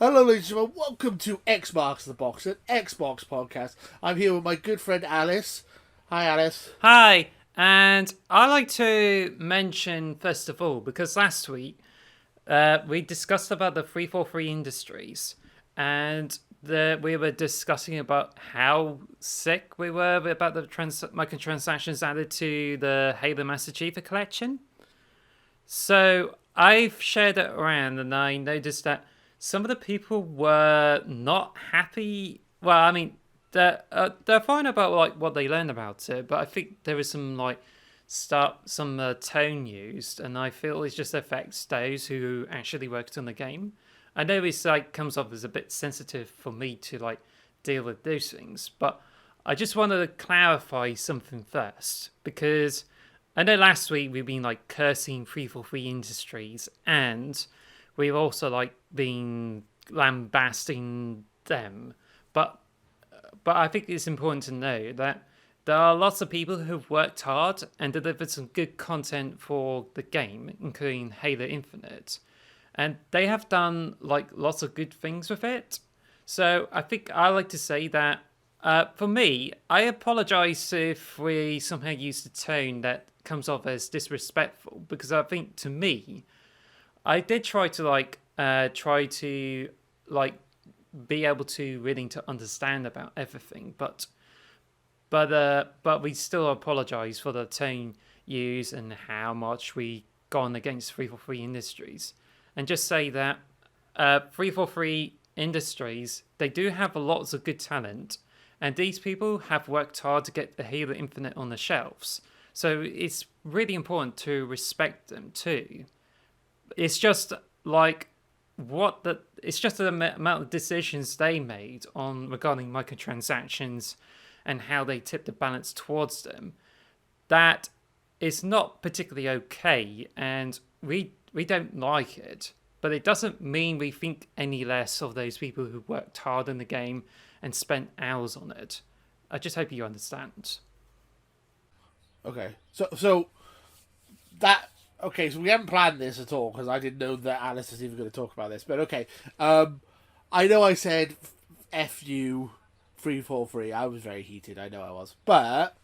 Hello, ladies and gentlemen. Welcome to X Marks the Box, an Xbox podcast. I'm here with my good friend Alice. Hi, Alice. Hi, and I like to mention first of all because last week we discussed about the 343 industries, and we were discussing about how sick we were about the microtransactions added to the Halo Master Chief Collection. So I've shared it around, and I noticed that some of the people were not happy. Well, I mean, they're fine about like what they learned about it, but I think there is some tone used, and I feel it just affects those who actually worked on the game. I know this like comes off as a bit sensitive for me to like deal with those things, but I just wanted to clarify something first because I know last week we've been like cursing 343 Industries, and we've also like been lambasting them, but I think it's important to know that there are lots of people who've worked hard and delivered some good content for the game, including Halo Infinite, and they have done like lots of good things with it. So I think I like to say that for me, I apologize if we somehow use the tone that comes off as disrespectful, because I think to me, I did try to like be able to willing to understand about everything, but we still apologize for the tone used and how much we gone against 343 Industries, and just say that 343 Industries, they do have lots of good talent, and these people have worked hard to get the Halo Infinite on the shelves. So it's really important to respect them too. It's just like it's just the amount of decisions they made on regarding microtransactions and how they tip the balance towards them that is not particularly okay, and we don't like it. But it doesn't mean we think any less of those people who worked hard in the game and spent hours on it. I just hope you understand. Okay, so that okay. So we haven't planned this at all because I didn't know that Alice was even going to talk about this. But okay, I know I said "f you" 343. I was very heated. I know I was, but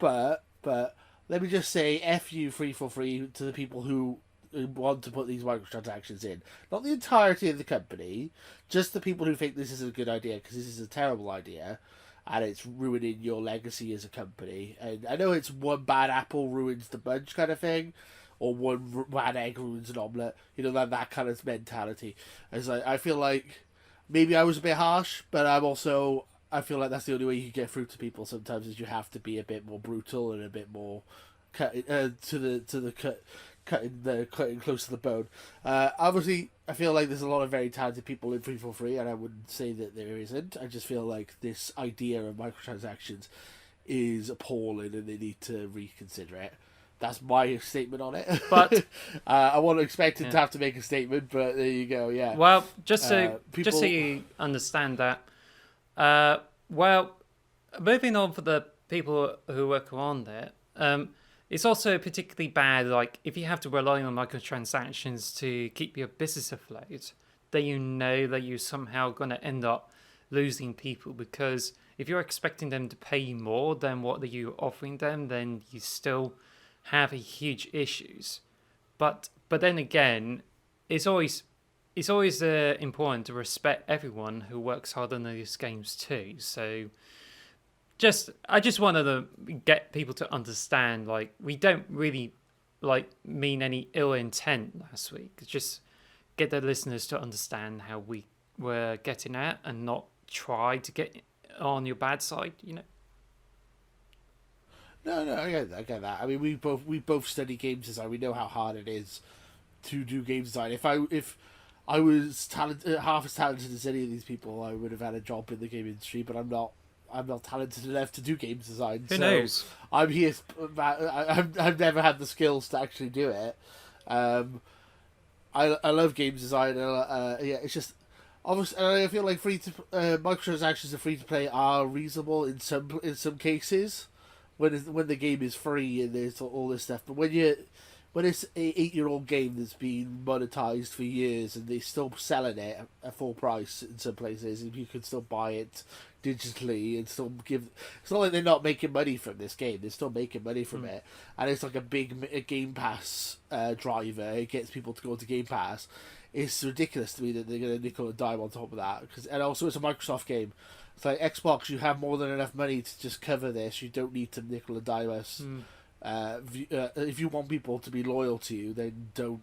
let me just say "f you" 343 to the people who want to put these microtransactions in. Not the entirety of the company, just the people who think this is a good idea because this is a terrible idea and it's ruining your legacy as a company. And I know it's one bad apple ruins the bunch kind of thing, or one bad egg ruins an omelette. You know, that kind of mentality. As I feel like maybe I was a bit harsh, but I feel like that's the only way you can get through to people. Sometimes is you have to be a bit more brutal and a bit more cutting close to the bone. Obviously, I feel like there's a lot of very talented people in 343, and I wouldn't say that there isn't. I just feel like this idea of microtransactions is appalling, and they need to reconsider it. That's my statement on it. But I wasn't expecting to yeah, have to make a statement, but there you go. Yeah, well, just so people. you understand that, uh, well, moving on for the people who work on there, it's also particularly bad. Like if you have to rely on microtransactions to keep your business afloat, then you know that you're somehow going to end up losing people, because if you're expecting them to pay you more than what you're offering them, then you still have a huge issues. But then again, it's always important to respect everyone who works hard on these games too. So I just wanted to get people to understand, like, we don't really like mean any ill intent last week. Just get the listeners to understand how we were getting at, and not try to get on your bad side, you know. No, I get that. I mean, we both study game design. We know how hard it is to do game design. If I was talented, half as talented as any of these people, I would have had a job in the game industry. But I'm not. I'm not talented enough to do game design. Who So knows? I'm here. I've never had the skills to actually do it. Um, I love game design. Yeah, it's just obviously I feel like free to microtransactions and free to play are reasonable in some cases when the game is free and there's all this stuff. But when when it's an 8-year-old game that's been monetized for years and they're still selling it at full price in some places, and you can still buy it digitally and still give. It's not like they're not making money from this game; they're still making money from it, and it's like a Game Pass driver. It gets people to go to Game Pass. It's ridiculous to me that they're going to nickel and dime on top of that, and also it's a Microsoft game. It's like Xbox, you have more than enough money to just cover this. You don't need to nickel and dime us. If you want people to be loyal to you, then don't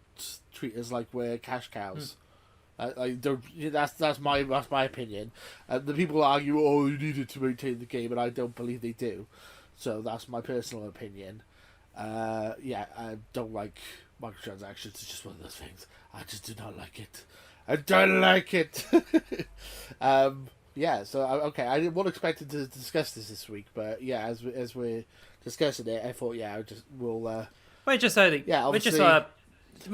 treat us like we're cash cows. I don't. That's my opinion. The people argue, oh, you needed to maintain the game, and I don't believe they do. So that's my personal opinion. I don't like microtransactions. It's just one of those things. I just do not like it. I don't like it. So okay, I wasn't expecting to discuss this week, but yeah, as we're discussing it, I thought we're just we're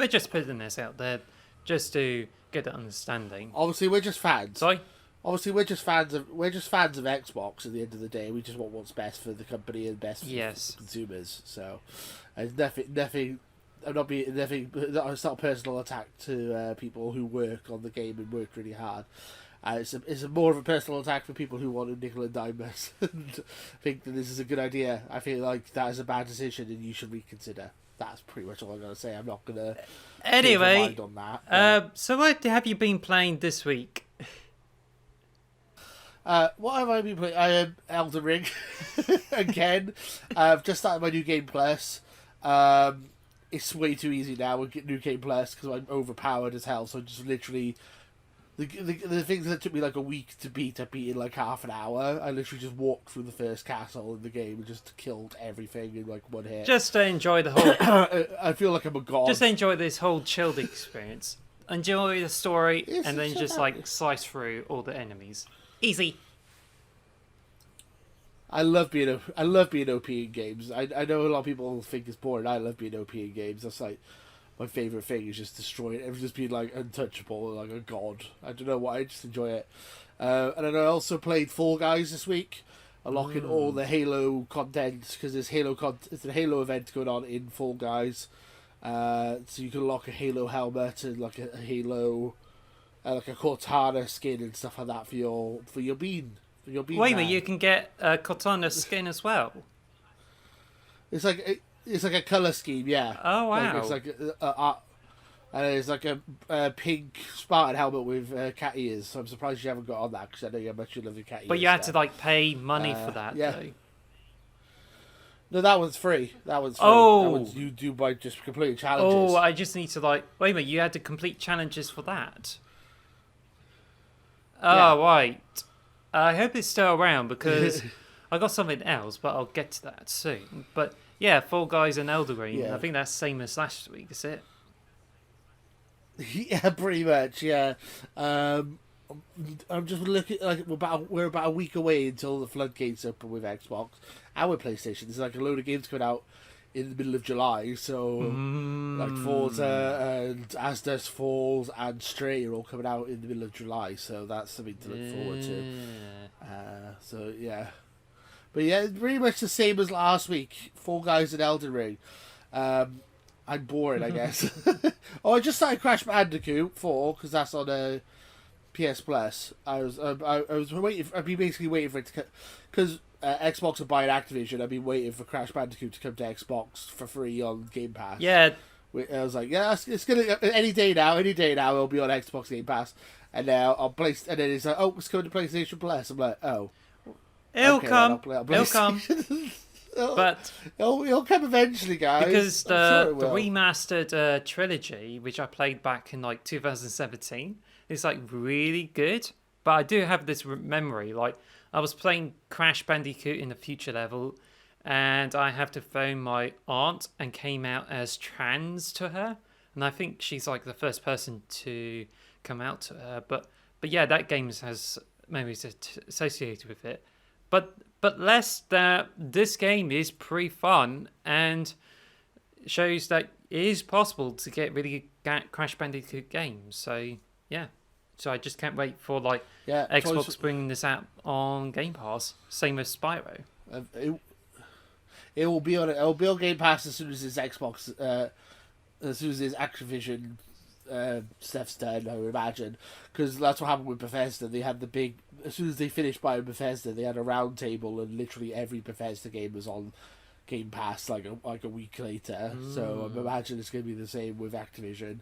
just putting this out there just to get an understanding. Obviously, we're just fans. Sorry. Obviously, we're just fans of Xbox. At the end of the day, we just want what's best for the company and best for consumers. So, it's nothing. I'm not being nothing. It's not a personal attack to people who work on the game and work really hard. It's more of a personal attack for people who want to nickel and dime us and think that this is a good idea. I feel like that is a bad decision and you should reconsider. That's pretty much all I'm going to say. I'm not going to anyway on that. So what have you been playing this week? What have I been playing? I am Elden Ring again. I've just started my New Game Plus. It's way too easy now with New Game Plus because I'm overpowered as hell. So just literally, the things that took me like a week to beat, I beat in like half an hour. I literally just walked through the first castle in the game and just killed everything in like one hit. Just to enjoy the whole. I feel like I'm a god. Just enjoy this whole chilled experience. Enjoy the story, and then just like slice through all the enemies. Easy. I love being OP in games. I know a lot of people think it's boring. I love being OP in games. That's like my favorite thing is just destroying it, just being like untouchable, like a god. I don't know why. I just enjoy it. And then I also played Fall Guys this week, unlocking all the Halo content because there's it's a Halo event going on in Fall Guys. So you can unlock a Halo helmet and like a Halo, like a Cortana skin and stuff like that for your bean. Wait a minute, you can get a Cortana skin as well. It's like a color scheme, yeah. Oh wow! It's like and it's like a pink Spartan helmet with cat ears. So I'm surprised you haven't got on that because I know how much you love your cat ears. But you had to like pay money for that, though. No, that one's free. Oh, that one's you do by just completing challenges. Oh, I just need to like wait a minute. You had to complete challenges for that. Yeah. Oh right. I hope it's still around because I got something else, but I'll get to that soon. But yeah, Fall Guys and Elden Ring. Yeah. I think that's same as last week. Is it? Yeah, pretty much. Yeah. I'm just looking like we're about a week away until the floodgates open with Xbox and with PlayStation. There's like a load of games coming out in the middle of July, so like Forza and As Dusk Falls and Stray are all coming out in the middle of July, so that's something to look forward to. So yeah, but yeah, pretty much the same as last week. Fall Guys and Elden Ring. I'm boring, I guess. Oh, I just started Crash Bandicoot 4 because that's on PS Plus. I was waiting. I've been basically waiting for it to because Xbox are buying Activision. I've been waiting for Crash Bandicoot to come to Xbox for free on Game Pass. Yeah. I was like, yeah, it's gonna any day now. It'll be on Xbox Game Pass. And now I'll play. And then it's like, oh, it's coming to PlayStation Plus. I'm like, oh, it'll come. It'll come. But it'll come eventually, guys. Because the remastered trilogy, which I played back in like 2017, is like really good. But I do have this memory, like I was playing Crash Bandicoot in the future level, and I have to phone my aunt and came out as trans to her, and I think she's like the first person to come out to her. But yeah, that game has memories associated with it. But less that this game is pretty fun and shows that it is possible to get really good Crash Bandicoot games. So yeah. So I just can't wait for like Xbox bringing this out on Game Pass. Same as Spyro. It will be on Game Pass as soon as it's Xbox as soon as this Activision stuff's done, I would imagine, because that's what happened with Bethesda. They had the big, as soon as they finished buying Bethesda, they had a round table, and literally every Bethesda game was on Game Pass like a week later. So I imagine it's going to be the same with Activision.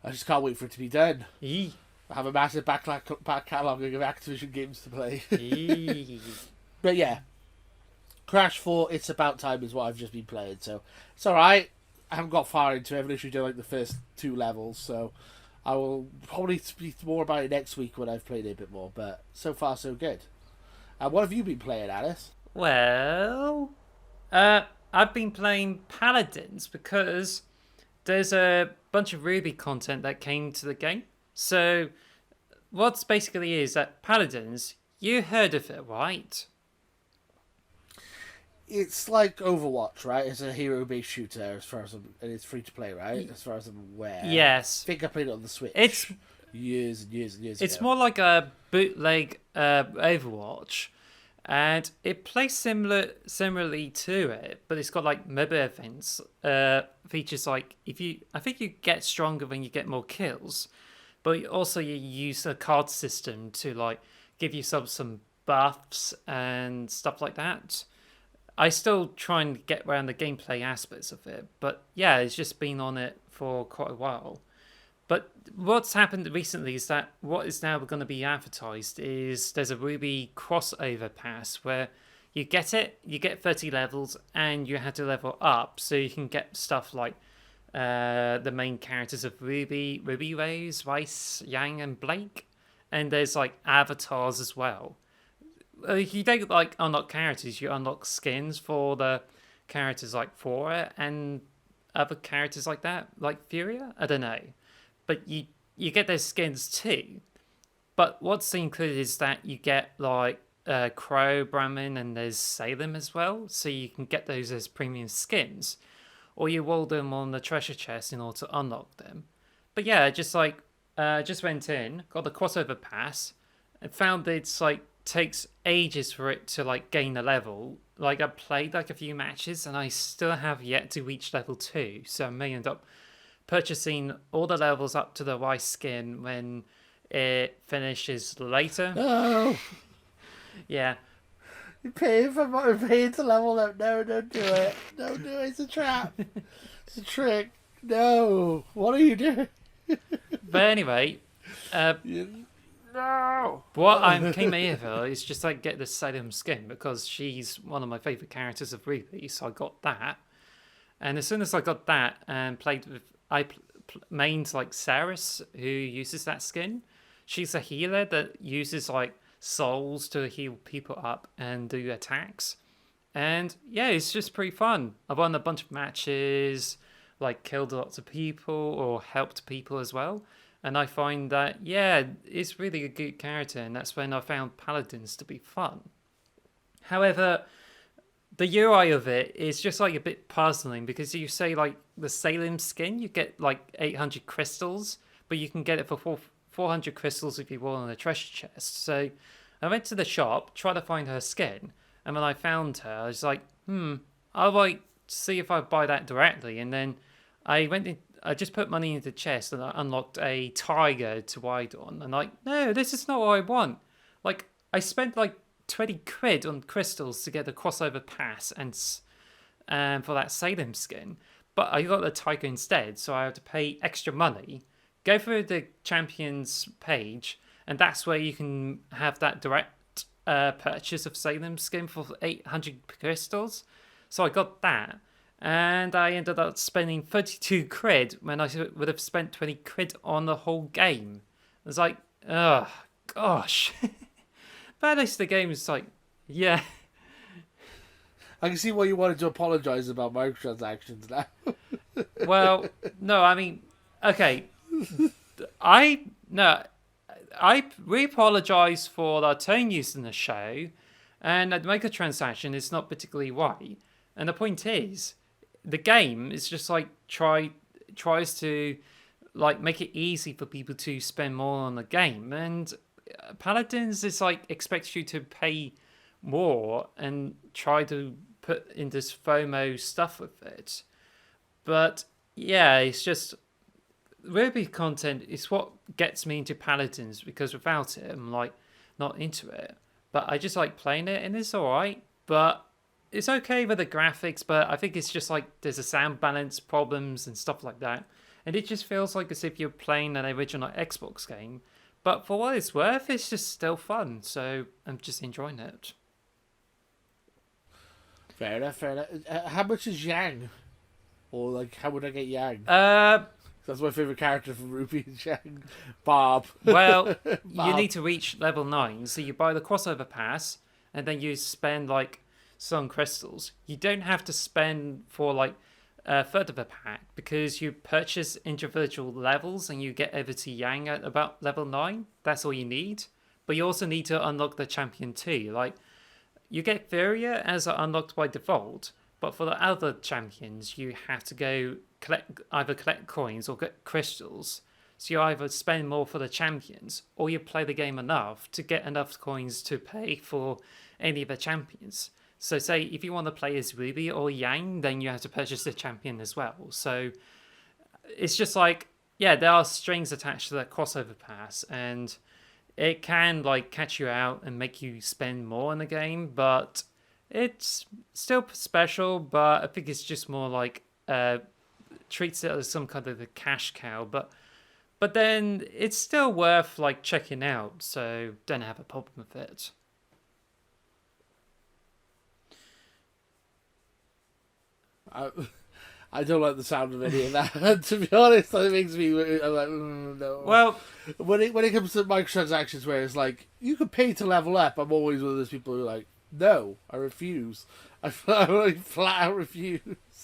I just can't wait for it to be done. Eee. I have a massive back catalogue of Activision games to play. Eee. But yeah, Crash 4, It's About Time is what I've just been playing, so it's alright. I haven't got far into it. I've literally done like the first 2 levels, so I will probably speak more about it next week when I've played it a bit more, but so far so good. What have you been playing, Alice? Well, I've been playing Paladins because there's a bunch of Ruby content that came to the game. So, what's basically is that Paladins, you heard of it, right? It's like Overwatch, right? It's a hero-based shooter, as far as and it's free to play, right? As far as I'm aware. Yes. I think I played it on the Switch. It's years and years and years It's ago. more like a bootleg Overwatch, and it plays similarly to it, but it's got like MOBA events, features like I think you get stronger when you get more kills, but also you use a card system to like give yourself some buffs and stuff like that. I still try and get around the gameplay aspects of it, but yeah, it's just been on it for quite a while. But what's happened recently is that what is now going to be advertised is there's a Ruby crossover pass where you get it, you get 30 levels, and you have to level up so you can get stuff like the main characters of Ruby, Rose, Rice, Yang, and Blake. And there's like avatars as well. You don't like unlock characters, you unlock skins for the characters like Fora and other characters like that, like Furia. I don't know. But you get those skins too. But what's included is that you get like Crow, Brahmin, and there's Salem as well. So you can get those as premium skins. Or you roll them on the treasure chest in order to unlock them. But yeah, just went in, got the crossover pass, and found that it's like takes ages for it to like gain a level. Like I played like a few matches and I still have yet to reach level 2. So I may end up purchasing all the levels up to the Rice skin when it finishes later. No! Yeah. You're paying to level up. No, don't do it. Don't do it. It's a trap. It's a trick. No. What are you doing? But anyway, No. what I came here for is just like get the Salem skin because she's one of my favourite characters of Ruby, so I got that. And as soon as I got that and played with, mained like Saris, who uses that skin. She's a healer that uses like souls to heal people up and do attacks. And yeah, it's just pretty fun. I've won a bunch of matches, like killed lots of people or helped people as well. And I find that, yeah, it's really a good character, and that's when I found Paladins to be fun. However, the UI of it is just like a bit puzzling because you say like the Salem skin, you get like 800 crystals, but you can get it for 400 crystals if you roll on a treasure chest. So I went to the shop, tried to find her skin, and when I found her, I was like, I'll like see if I buy that directly. And then I just put money into the chest and I unlocked a tiger to ride on. And like, no, this is not what I want. Like, I spent like 20 quid on crystals to get the crossover pass and for that Salem skin. But I got the tiger instead, so I have to pay extra money. Go through the champions page, and that's where you can have that direct purchase of Salem skin for 800 crystals. So I got that. And I ended up spending 32 quid when I would have spent 20 quid on the whole game. It was like, oh, gosh. But at least the game is like, yeah. I can see why you wanted to apologise about microtransactions now. Well, no, I mean, okay. We apologise for the tone used in the show, and the microtransaction is not particularly right. And the point is, the game is just like tries to like make it easy for people to spend more on the game, and Paladins is like expects you to pay more and try to put in this FOMO stuff with it. But yeah, it's just Ruby content is what gets me into Paladins because without it, I'm like not into it. But I just like playing it, and it's alright. But it's okay with the graphics, but I think it's just like there's a sound balance problems and stuff like that. And it just feels like as if you're playing an original Xbox game. But for what it's worth, it's just still fun. So I'm just enjoying it. Fair enough, fair enough. How much is Yang? Or, like, how would I get Yang? Uh, That's my favourite character from Ruby and Yang. Bob. well, you Bob. need to reach level 9. So you buy the crossover pass, and then you spend like some crystals. You don't have to spend for like a third of a pack because you purchase individual levels and you get over to Yang at about level 9. That's all you need. But you also need to unlock the champion too. Like, you get Furia as unlocked by default, but for the other champions, you have to go collect coins or get crystals. So you either spend more for the champions, or you play the game enough to get enough coins to pay for any of the champions. So say if you want to play as Ruby or Yang, then you have to purchase the champion as well. So it's just like, yeah, there are strings attached to that crossover pass, and it can like catch you out and make you spend more in the game, but it's still special. But I think it's just more like treats it as some kind of a cash cow. But then it's still worth like checking out. So don't have a problem with it. I, I don't like the sound of any of that. To be honest, it makes me. I'm like, no. Well, When it comes to microtransactions, where it's like you can pay to level up, I'm always one of those people who are like, no, I refuse. I flat out refuse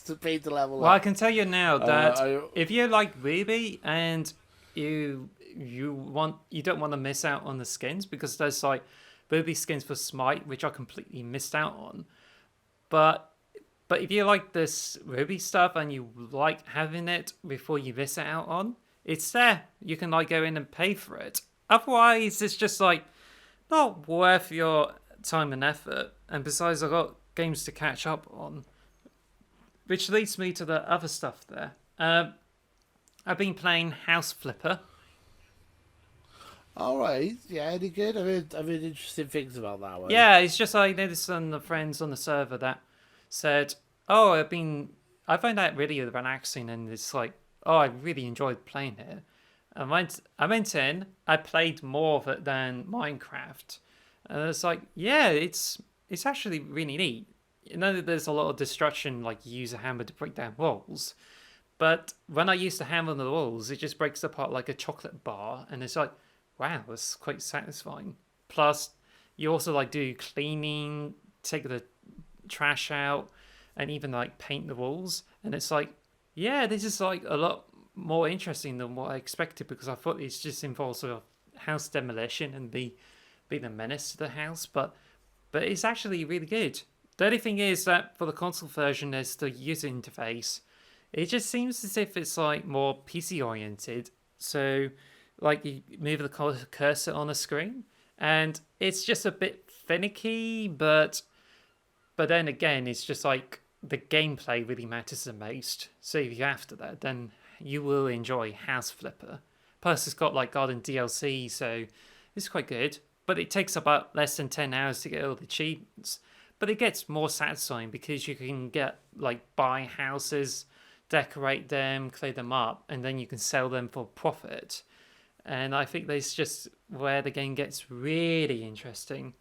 to pay to level well, I up. can tell you now that I, if you like Ruby and you don't want to miss out on the skins because there's like Ruby skins for Smite which I completely missed out on. But if you like this Ruby stuff and you like having it before you miss it out on, it's there. You can like go in and pay for it. Otherwise, it's just like not worth your time and effort. And besides, I've got games to catch up on, which leads me to the other stuff there. I've been playing House Flipper. all right, yeah, any good? I've heard interesting things about that one. Yeah, it's just I noticed some of the friends on the server that said, "Oh, I find that really relaxing," and it's like, "Oh, I really enjoyed playing it." I went in, I played more of it than Minecraft, and it's like, yeah, it's actually really neat. You know, that there's a lot of destruction, like you use a hammer to break down walls, but when I use the hammer on the walls, it just breaks apart like a chocolate bar, and it's like, wow, it's quite satisfying. Plus, you also like do cleaning, take the trash out, and even like paint the walls, and it's like, yeah, this is like a lot more interesting than what I expected because I thought it's just involves sort of house demolition and be the menace to the house, but it's actually really good. The only thing is that for the console version, there's the user interface. It just seems as if it's like more PC oriented. So, like you move the cursor on a screen, and it's just a bit finicky. But then again, it's just like the gameplay really matters the most. So if you're after that, then you will enjoy House Flipper. Plus, it's got like Garden DLC, so it's quite good. But it takes about less than 10 hours to get all the achievements. But it gets more satisfying because you can get like buy houses, decorate them, clear them up, and then you can sell them for profit. And I think that's just where the game gets really interesting.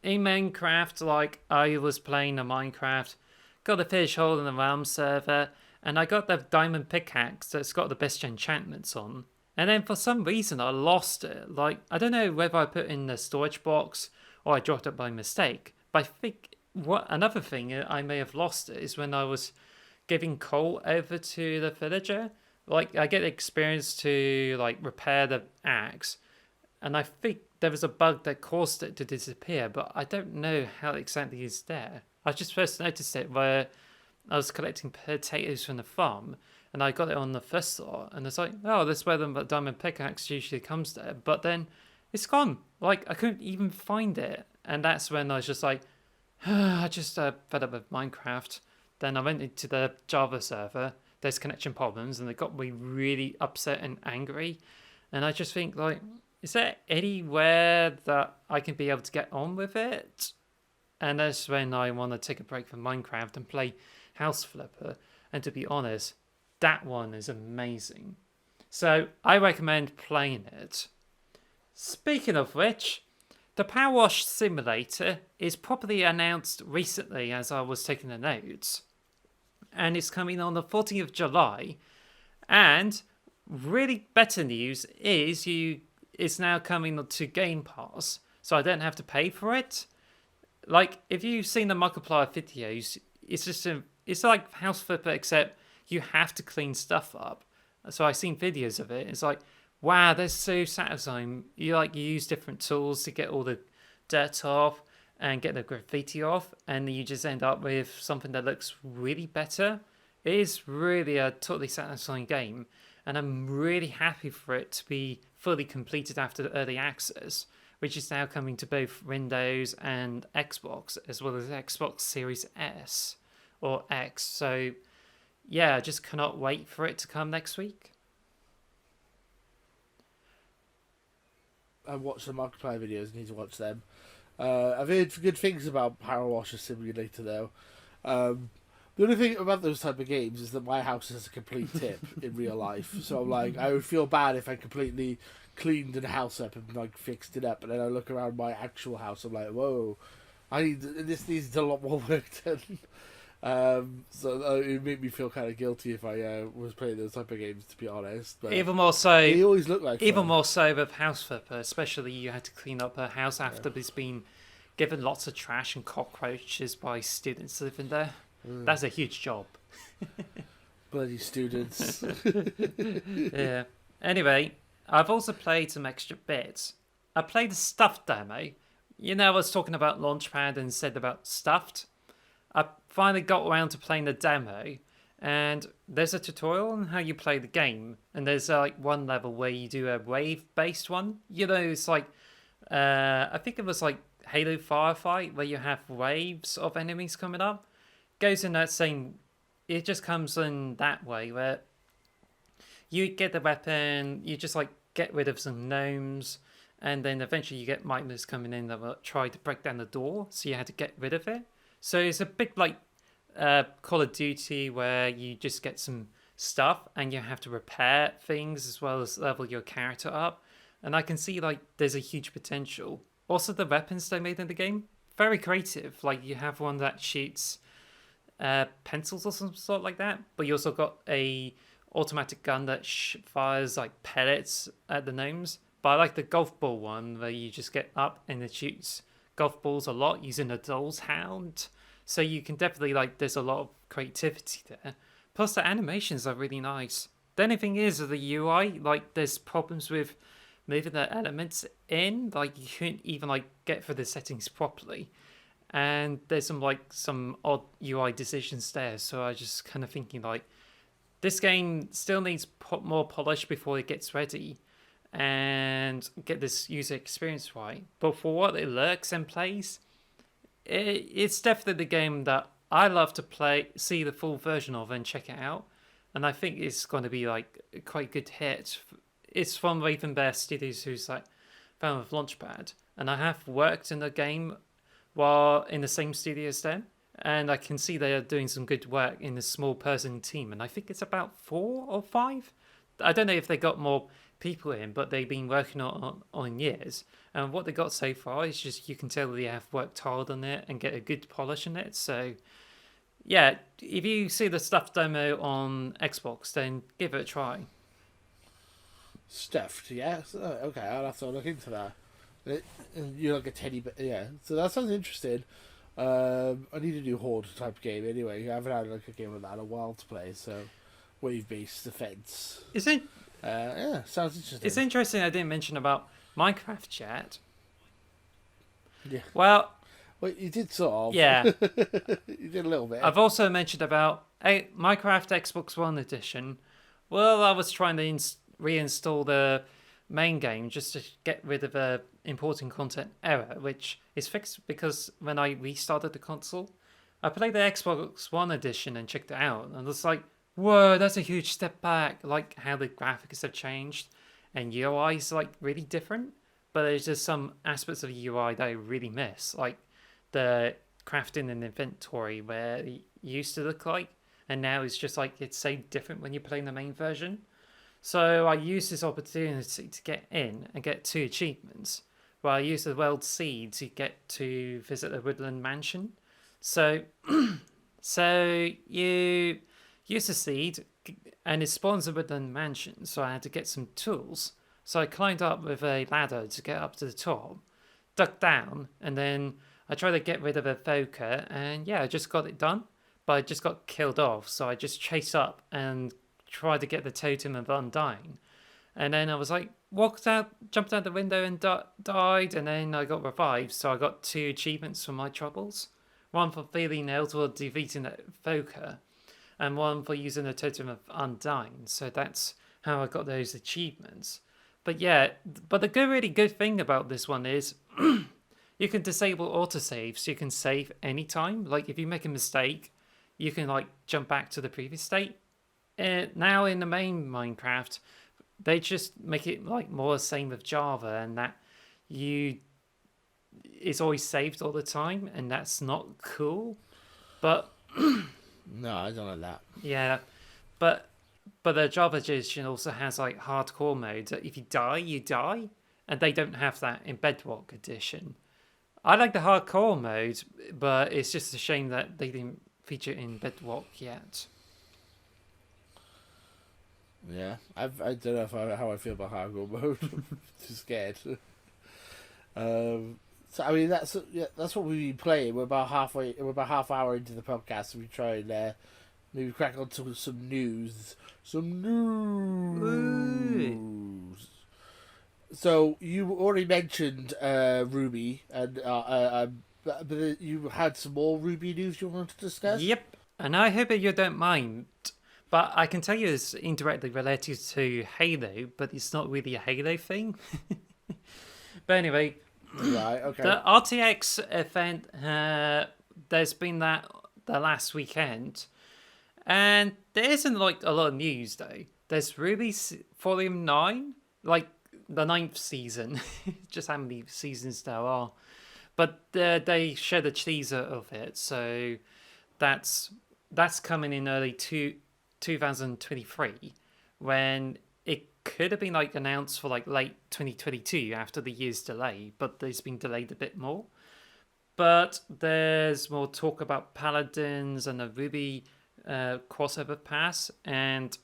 In Minecraft, like I was playing a Minecraft, got the fish hole in the realm server, and I got the diamond pickaxe that's got the best enchantments on. And then for some reason I lost it. Like I don't know whether I put it in the storage box or I dropped it by mistake. But I think what another thing I may have lost it is when I was giving coal over to the villager. Like I get experience to like repair the axe, and I think there was a bug that caused it to disappear, but I don't know how exactly it's there. I just first noticed it where I was collecting potatoes from the farm, and I got it on the first floor, and it's like, oh, that's where the diamond pickaxe usually comes there, but then it's gone. Like I couldn't even find it, and that's when I was just like, I just fed up with Minecraft. Then I went into the Java server. there's connection problems, and it got me really upset and angry. And I just think, like, is there anywhere that I can be able to get on with it? And that's when I want to take a break from Minecraft and play House Flipper. And to be honest, that one is amazing. So I recommend playing it. Speaking of which, the Power Wash Simulator is properly announced recently as I was taking the notes. And it's coming on the 14th of July. And really better news is it's now coming to Game Pass. So I don't have to pay for it. Like, if you've seen the Markiplier videos, it's like House Flipper, except you have to clean stuff up. So I've seen videos of it. It's like, wow, that's so satisfying. You use different tools to get all the dirt off and get the graffiti off, and you just end up with something that looks really better. It is really a totally satisfying game, and I'm really happy for it to be fully completed after the early access, which is now coming to both Windows and Xbox, as well as Xbox Series S or X. So, yeah, I just cannot wait for it to come next week. I watched the Markiplier videos. I need to watch them. I've heard good things about Power Washer Simulator, though. The only thing about those type of games is that my house is a complete tip in real life. So I'm like, I would feel bad if I completely cleaned the house up and like fixed it up, and then I look around my actual house. I'm like, whoa, this needs a lot more work done. So it made me feel kind of guilty if I was playing those type of games, to be honest. But even more so, they always look like even fun. more so with House Flipper, especially you had to clean up her house after it's been given lots of trash and cockroaches by students living there. That's a huge job. Bloody students. Yeah. Anyway, I've also played some extra bits. I played the Stuffed demo. You know, I was talking about Launchpad and said about Stuffed. I finally got around to playing the demo, and there's a tutorial on how you play the game. And there's like one level where you do a wave-based one. You know, it's like, I think it was like Halo Firefight, where you have waves of enemies coming up. Goes in that same, it just comes in that way where you get the weapon, you just like get rid of some gnomes, and then eventually you get Mightless coming in that will try to break down the door, so you had to get rid of it. So it's a bit like Call of Duty, where you just get some stuff and you have to repair things as well as level your character up. And I can see like there's a huge potential. Also, the weapons they made in the game, very creative. Like you have one that shoots pencils or some sort like that, but you also got a automatic gun that fires like pellets at the gnomes. But I like the golf ball one where you just get up and it shoots golf balls a lot using a doll's hound. So you can definitely like, there's a lot of creativity there. Plus the animations are really nice. The only thing is with the UI, like there's problems with moving the elements in. Like you couldn't even like get through the settings properly. And there's some odd UI decisions there. So I just kind of thinking like, this game still needs more polish before it gets ready and get this user experience right. But for what it lurks and plays, it's definitely the game that I love to play, see the full version of and check it out. And I think it's going to be like a quite good hit. It's from Raven Bear Studios, who's like fan of Launchpad. And I have worked in the game while in the same studio as them, and I can see they are doing some good work in a small person team, and I think it's about 4 or 5. I don't know if they got more people in, but they've been working on years, and what they got so far is just, you can tell they have worked hard on it and get a good polish on it. So yeah, if you see the Stuffed demo on Xbox, then give it a try. Stuffed, yes. Oh, okay, I'll have to look into that. You're like a teddy bear, yeah. So that sounds interesting. I need a new Horde type game anyway. I haven't had like a game of that in a while to play. So wave-based defense. Isn't? Yeah, sounds interesting. It's interesting I didn't mention about Minecraft yet. Yeah. Well, you did sort of. Yeah. You did a little bit. I've also mentioned about Minecraft Xbox One Edition. Well, I was trying to reinstall the main game just to get rid of a importing content error, which is fixed because when I restarted the console, I played the Xbox One Edition and checked it out, and it's like, whoa, that's a huge step back. Like how the graphics have changed and UI is like really different. But there's just some aspects of UI that I really miss, like the crafting and inventory where it used to look like, and now it's just like it's so different when you're playing the main version. So I used this opportunity to get in and get 2 achievements. Well, I used the World Seed to get to visit the Woodland Mansion. So, so you use the seed, and it spawns the Woodland Mansion. So I had to get some tools. So I climbed up with a ladder to get up to the top, ducked down, and then I tried to get rid of a Evoker, and yeah, I just got it done. But I just got killed off, so I just chased up and tried to get the Totem of Undying. And then I was like, walked out, jumped out the window and died, and then I got revived, so I got 2 achievements for my troubles. One for feeling ill while defeating the Evoker, and one for using the Totem of Undying. So that's how I got those achievements. But yeah, but the really good thing about this one is you can disable autosave, so you can save anytime. Like if you make a mistake, you can like jump back to the previous state. Now in the main Minecraft, they just make it like more the same with Java, and that you it's always saved all the time, and that's not cool. But No, I don't like that. yeah, but the Java edition also has like hardcore mode that if you die, you die, and they don't have that in Bedrock edition. I like the hardcore mode, but it's just a shame that they didn't feature it in Bedrock yet. Yeah, I don't know how I feel about hardcore mode. Too scared. So I mean that's what we've been playing. We're about halfway. We're about half hour into the podcast. We try and maybe crack on to some news. Some news. So you already mentioned Ruby, and but you had some more Ruby news you wanted to discuss. Yep, and I hope that you don't mind, but I can tell you it's indirectly related to Halo, but it's not really a Halo thing. But anyway, Right. Okay. the RTX event, there's been that the last weekend, and there isn't like a lot of news though. There's Ruby Volume 9, like the 9th season, just how many seasons there are. But they shared a teaser of it, so that's coming in early 2023, when it could have been like announced for like late 2022 after the year's delay, but it's been delayed a bit more. But there's more talk about Paladins and the Ruby crossover pass, and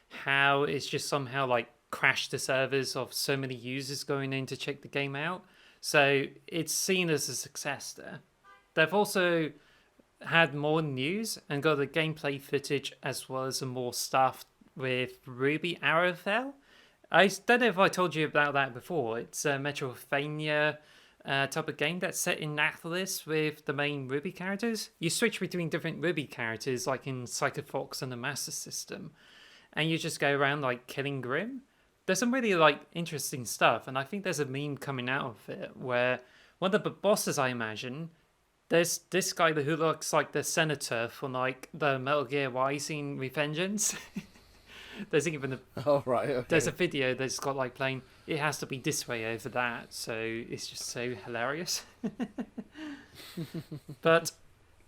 how it's just somehow like crashed the servers of so many users going in to check the game out. So it's seen as a success there. They've also had more news and got the gameplay footage as well as some more stuff with Ruby Arrowfell. I don't know if I told you about that before. It's a Metroidvania type of game that's set in Nathalis with the main Ruby characters. You switch between different Ruby characters like in Psycho Fox and the Master System, and you just go around like killing Grim. There's some really like interesting stuff, and I think there's a meme coming out of it where one of the bosses, I imagine, there's this guy who looks like the senator from like the Metal Gear Rising Revengeance. There's even Oh right. Okay. there's a video that's got like playing "It has to be this way" over that, so it's just so hilarious. But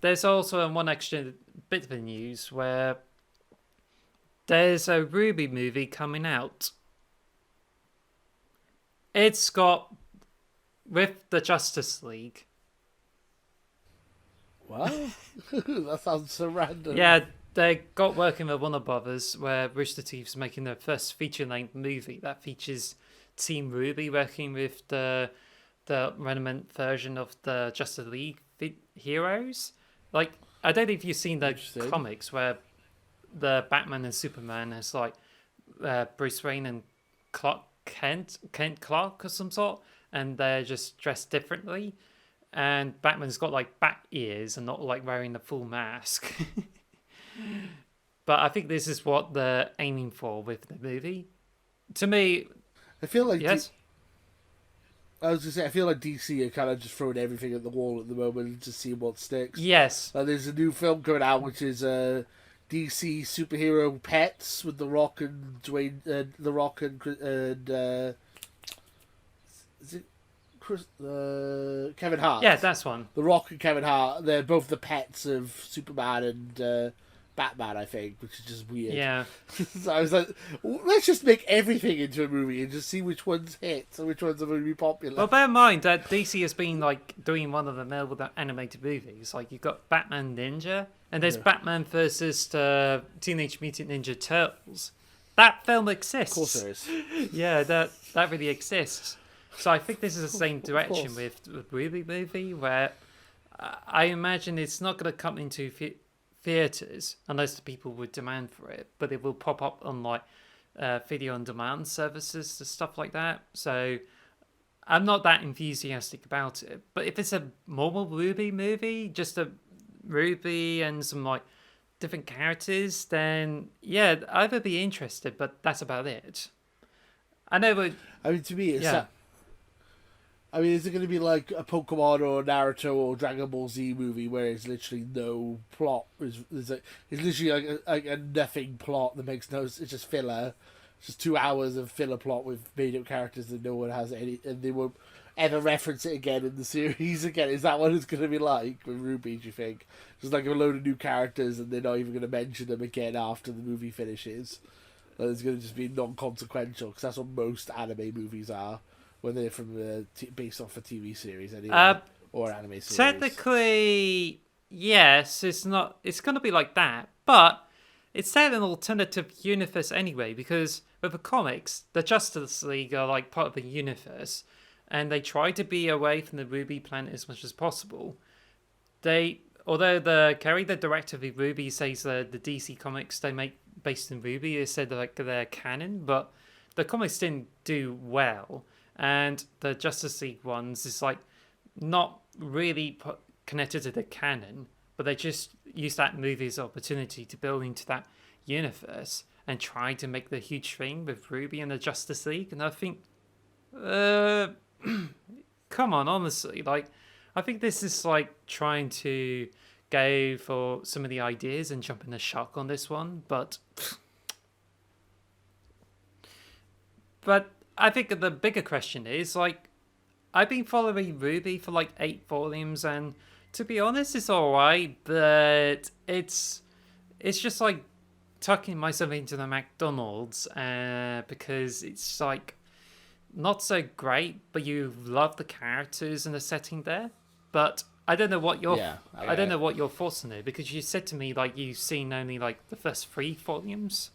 there's also one extra bit of the news where there's a Ruby movie coming out. It's got with the Justice League. What? That sounds so random. Yeah, they got working with Warner Brothers, where Rooster Teeth's making their first feature-length movie that features Team Ruby working with the remnant version of the Justice League heroes. Like, I don't know if you've seen the Interesting. comics where the Batman and Superman has like Bruce Wayne and Kent Clark or some sort, and they're just dressed differently. And Batman's got like bat ears and not like wearing the full mask. But I think this is what they're aiming for with the movie. To me, I feel like yes. I was gonna say I feel like DC are kind of just throwing everything at the wall at the moment and just seeing what sticks. Yes. Like there's a new film coming out which is DC superhero pets with The Rock and Dwayne, The Rock and is it Kevin Hart? Yeah, that's one. The Rock and Kevin Hart. They're both the pets of Superman and Batman, I think, which is just weird. Yeah. So I was like, let's just make everything into a movie and just see which ones hit and which ones are going to be popular. Well, bear in mind that DC has been like doing one of the Marvel animated movies. Like you've got Batman Ninja, and there's Batman versus Teenage Mutant Ninja Turtles. That film exists. Of course there is. Yeah, that really exists. So I think this is the same direction with the Ruby movie, where I imagine it's not going to come into theaters unless the people would demand for it, but it will pop up on like video on demand services and stuff like that. So I'm not that enthusiastic about it. But if it's a normal Ruby movie, just a Ruby and some like different characters, then yeah, I would be interested, but that's about it. I know I mean, to me, it's yeah. I mean, is it going to be like a Pokemon or Naruto or Dragon Ball Z movie where it's literally no plot? It's literally like a nothing plot that makes no. It's just filler. It's just 2 hours of filler plot with made up characters that no one has any, and they won't ever reference it again in the series again. Is that what it's going to be like with Ruby? Do you think just like a load of new characters and they're not even going to mention them again after the movie finishes? Like, it's going to just be non-consequential because that's what most anime movies are. When they're from based off a TV series anyway, or an anime series. Technically, yes, it's not. It's going to be like that, but it's set in an alternative universe anyway. Because with the comics, the Justice League are like part of the universe, and they try to be away from the Ruby planet as much as possible. Although the director of the Ruby says that the DC comics they make based in Ruby, they said like they're canon, but the comics didn't do well. And the Justice League ones is like not really connected to the canon, but they just use that movie's opportunity to build into that universe and try to make the huge thing with Ruby and the Justice League. And I think, come on, honestly, like I think this is like trying to go for some of the ideas and jumping the shark on this one, but I think the bigger question is, like, I've been following Ruby for like 8 volumes, and to be honest, it's alright, but it's just like tucking myself into the McDonald's because it's like not so great, but you love the characters and the setting there. But I don't know what your I don't know what your thoughts on it, because you said to me like you've seen only like the first 3 volumes.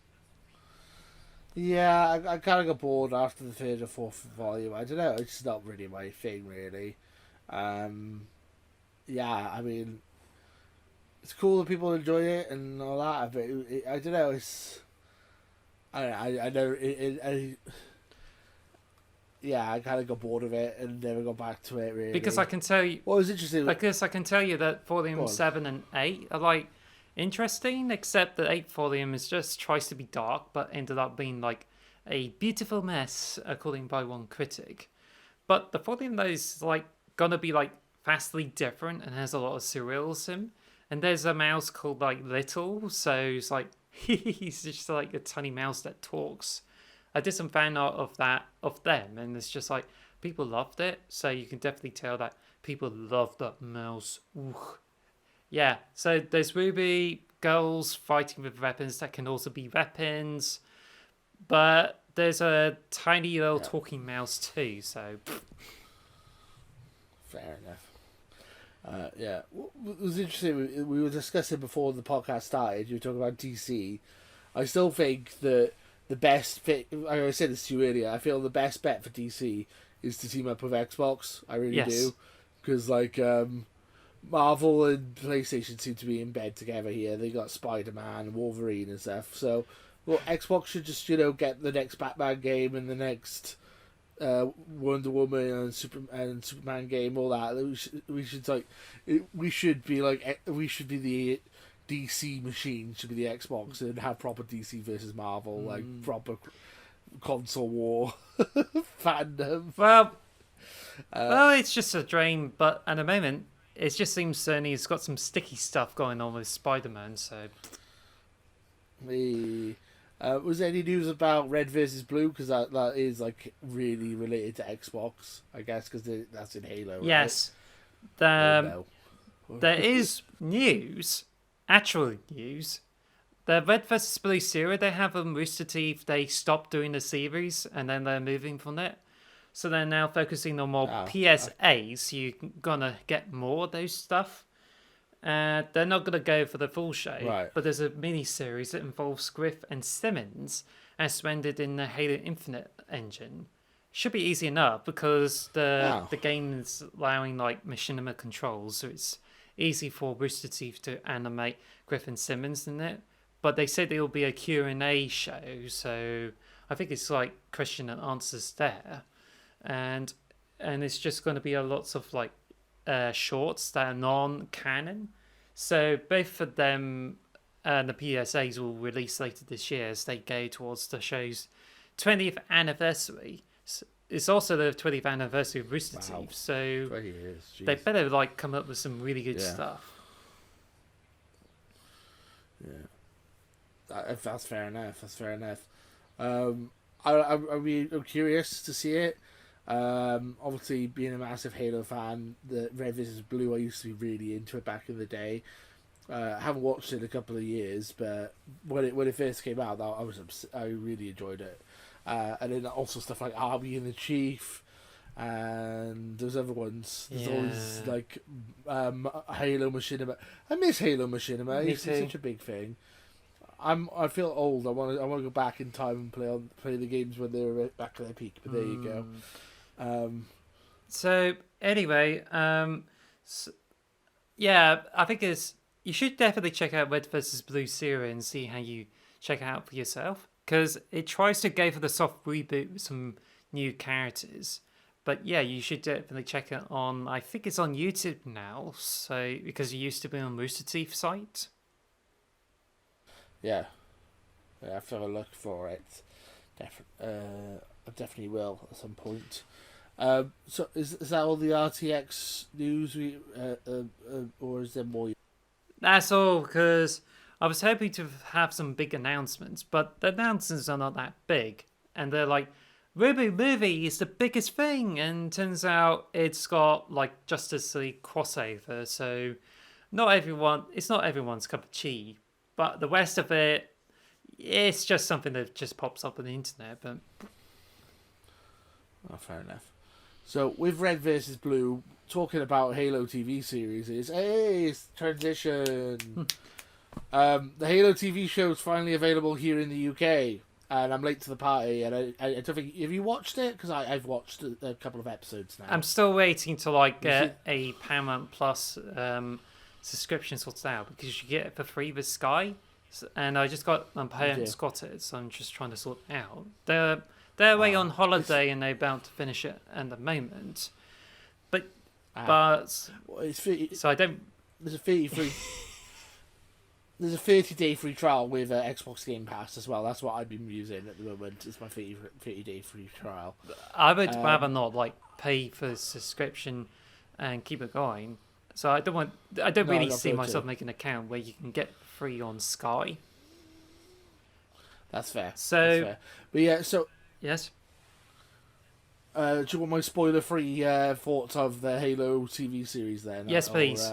Yeah, I kind of got bored after the 3rd or 4th volume. I don't know, it's just not really my thing, really. Yeah, I mean, it's cool that people enjoy it and all that, but I don't know, it's... I know, yeah, I kind of got bored of it and never got back to it, really. Because I can tell you... What was interesting... Because I can tell you that volume 7 and 8 are like... interesting, except the 8th volume is just tries to be dark, but ended up being like a beautiful mess, according by one critic. But the volume that is like gonna be like vastly different and has a lot of surrealism. And there's a mouse called like Little, so it's like he's just like a tiny mouse that talks. I did some fan art of them, and it's just like people loved it, so you can definitely tell that people love that mouse. Ooh. Yeah, so there's Ruby, girls fighting with weapons that can also be weapons, but there's a tiny little talking mouse too, so... Fair enough. Yeah, it was interesting, we were discussing before the podcast started, you were talking about DC. I still think that the best fit, like I said this to you earlier, I feel the best bet for DC is to team up with Xbox, I really do, because like... Marvel and PlayStation seem to be in bed together here. They got Spider-Man, Wolverine and stuff. So, well, Xbox should just, get the next Batman game and the next Wonder Woman and Superman game, all that. We should be the DC machine, should be the Xbox, and have proper DC versus Marvel, like proper console war fandom. Well, it's just a dream, but at the moment, it just seems Sony's got some sticky stuff going on with Spider-Man, so... Was there any news about Red versus Blue? Because that is like really related to Xbox, I guess, because that's in Halo, right? Yes, Oh no. there is news, actual news. The Red vs. Blue series, they have a Rooster Teeth. They stopped doing the series and then they're moving from it. So they're now focusing on more PSAs. So you're gonna get more of those stuff. They're not gonna go for the full show, Right. but there's a mini series that involves Griff and Simmons, as rendered in the Halo Infinite engine. Should be easy enough because the game is allowing like machinima controls, so it's easy for Rooster Teeth to animate Griff and Simmons in it. But they said it'll be a Q&A show, so I think it's like question and answers there, and it's just going to be a lots of like shorts that are non-canon. So both of them and the PSAs will release later this year as they go towards the show's 20th anniversary. It's also the 20th anniversary of Rooster Teeth, so 20 years. Jeez. they better like come up with some really good stuff. Yeah. That's fair enough. That's fair enough. I'm curious to see it. Obviously, being a massive Halo fan, the Red vs. Blue, I used to be really into it back in the day. I haven't watched it in a couple of years, but when it first came out, I really enjoyed it. And then also stuff like Army and the Chief, and those other ones. There's always like Halo Machinima. I miss Halo Machinima. It's such a big thing. I feel old. I want to go back in time and play the games when they were back at their peak. But there you go. So anyway, yeah, I think you should definitely check out Red vs. Blue series and see how you check it out for yourself, because it tries to go for the soft reboot with some new characters. But yeah, you should definitely check it on. I think it's on YouTube now. So because it used to be on Rooster Teeth site. Yeah, I have to have a look for it. I definitely will at some point. So is that all the RTX news or is there more? That's all, because I was hoping to have some big announcements, but the announcements are not that big, and they're like, Ruby movie is the biggest thing, and turns out it's got like Justice League crossover, so it's not everyone's cup of tea. But the rest of it, it's just something that just pops up on the internet. But fair enough. So with Red versus Blue, talking about Halo TV series it's transition. The Halo TV show is finally available here in the UK, and I'm late to the party. And I don't think, have you watched it? Because I've watched a couple of episodes now. I'm still waiting to like get a Paramount Plus subscription sorted out, because you get it for free with Sky, and I just got my parents got it, so I'm just trying to sort it out. They're away on holiday and they're about to finish it at the moment, but so I don't. There's a 30-day free trial with Xbox Game Pass as well. That's what I've been using at the moment. It's my 30-day free trial. I would rather not like pay for a subscription and keep it going. So I don't really see myself making an account where you can get free on Sky. That's fair. But yeah, so yes. Do you want my spoiler-free thoughts of the Halo TV series then? Yes, please.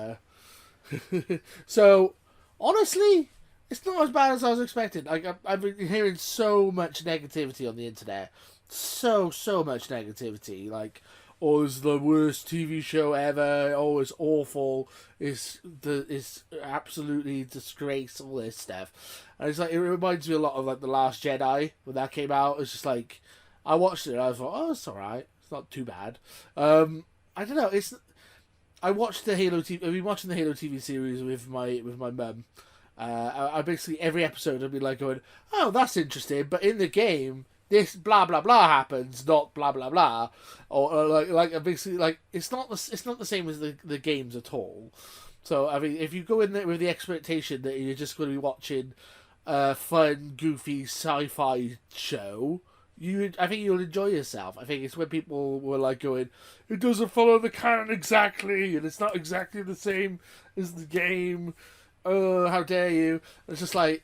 So honestly, it's not as bad as I was expecting. Like I've been hearing so much negativity on the internet, so much negativity. Like, oh, it's the worst TV show ever. Oh, it's awful. It's absolutely disgraceful. This stuff, and it's like, it reminds me a lot of like The Last Jedi when that came out. It's just like, I watched it and I thought, oh, it's alright. It's not too bad. I don't know. I watched the Halo TV. I've been watching the Halo TV series with my mum. I basically every episode I'd be like going, oh, that's interesting, but in the game this blah blah blah happens, not blah blah blah, or like basically like it's not the same as the games at all. So I mean, if you go in there with the expectation that you're just going to be watching a fun, goofy sci-fi show, I think you'll enjoy yourself. I think it's when people were like going, it doesn't follow the canon exactly, and it's not exactly the same as the game. Oh, how dare you? It's just like,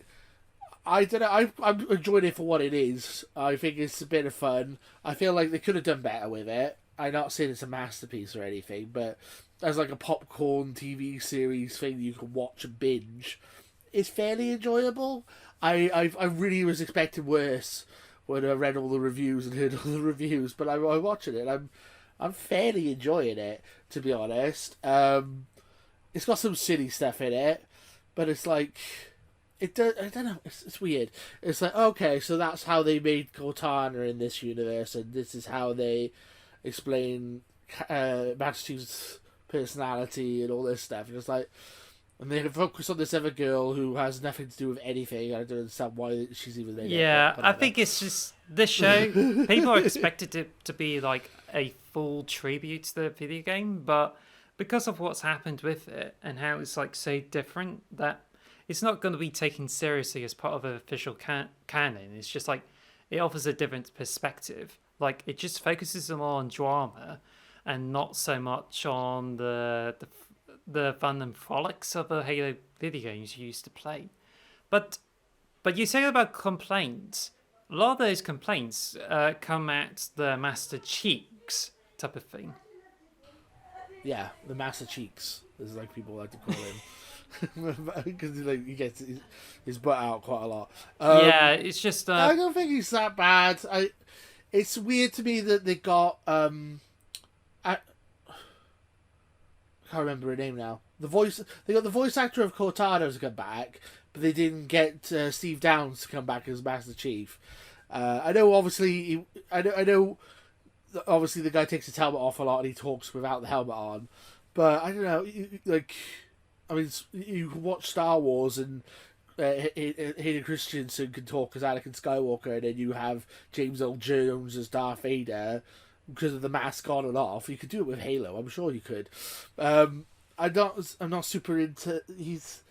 I don't know. I'm enjoying it for what it is. I think it's a bit of fun. I feel like they could have done better with it. I'm not saying it's a masterpiece or anything, but as like a popcorn TV series thing you can watch and binge, it's fairly enjoyable. I really was expecting worse when I read all the reviews and heard all the reviews, but I'm watching it. I'm fairly enjoying it, to be honest. It's got some silly stuff in it, but it's like it does. I don't know. It's weird. It's like, okay, so that's how they made Cortana in this universe, and this is how they explain Master Chief's personality and all this stuff. And it's like, and they focus on this other girl who has nothing to do with anything. I don't understand why she's even there. Yeah, I think it's just this show. People are expected it to be like a full tribute to the video game, but because of what's happened with it and how it's like so different, that it's not going to be taken seriously as part of an official canon. It's just like it offers a different perspective. Like it just focuses more on drama and not so much on the fun and frolics of the Halo video games you used to play. But you say about complaints. A lot of those complaints come at the Master Cheeks type of thing. Yeah, the Master Cheeks, as like people like to call him, because like he gets his butt out quite a lot. Yeah, it's just. I don't think he's that bad. It's weird to me that they got I can't remember her name now. They got the voice actor of Cortana to come back, but they didn't get Steve Downes to come back as Master Chief. I know, obviously, I know. Obviously, the guy takes his helmet off a lot and he talks without the helmet on. But I don't know, you can watch Star Wars and Hayden Christensen can talk as Anakin Skywalker, and then you have James Earl Jones as Darth Vader because of the mask on and off. You could do it with Halo, I'm sure you could. I'm not super into. He's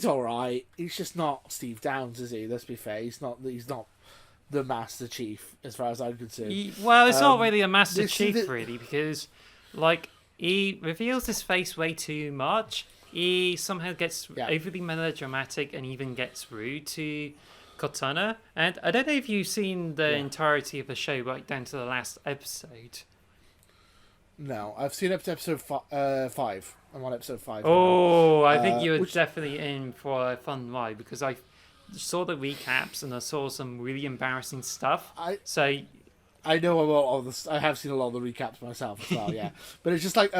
all right. He's just not Steve Downes, is he? Let's be fair. He's not the Master Chief, as far as I'm concerned. Well, it's not really a Master Chief, really, because, like, he reveals his face way too much. He somehow gets overly melodramatic and even gets rude to Cortana. And I don't know if you've seen the entirety of the show right down to the last episode. No, I've seen up to episode 5. I'm on episode 5 Oh, now. I think you're definitely in for a fun ride, because I saw the recaps and I saw some really embarrassing stuff. I know about all this. I have seen a lot of the recaps myself as well. Yeah, but it's just like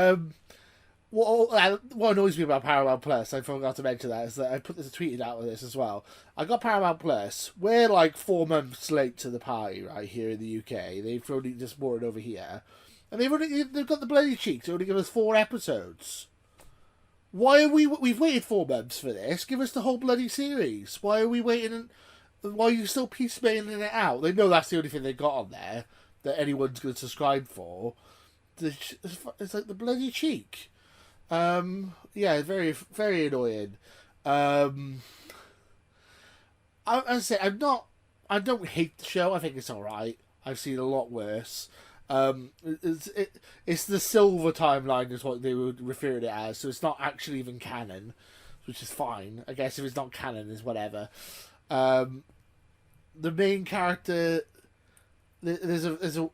what annoys me about Paramount Plus, I forgot to mention that, is that I tweeted out with this as well. I got Paramount Plus. We're like 4 months late to the party right here in the UK. They've only just brought it over here, and they've got the bloody cheek to only give us 4 episodes. Why are we've waited 4 months for this? Give us the whole bloody series. Why are we waiting? Why are you still piecemealing it out? They know that's the only thing they got on there that anyone's going to subscribe for. It's like the bloody cheek. Yeah, very, very annoying. I say I don't hate the show. I think it's all right. I've seen a lot worse. It's the silver timeline is what they would refer to it as, so it's not actually even canon, which is fine. I guess if it's not canon, is whatever. The main character, there's a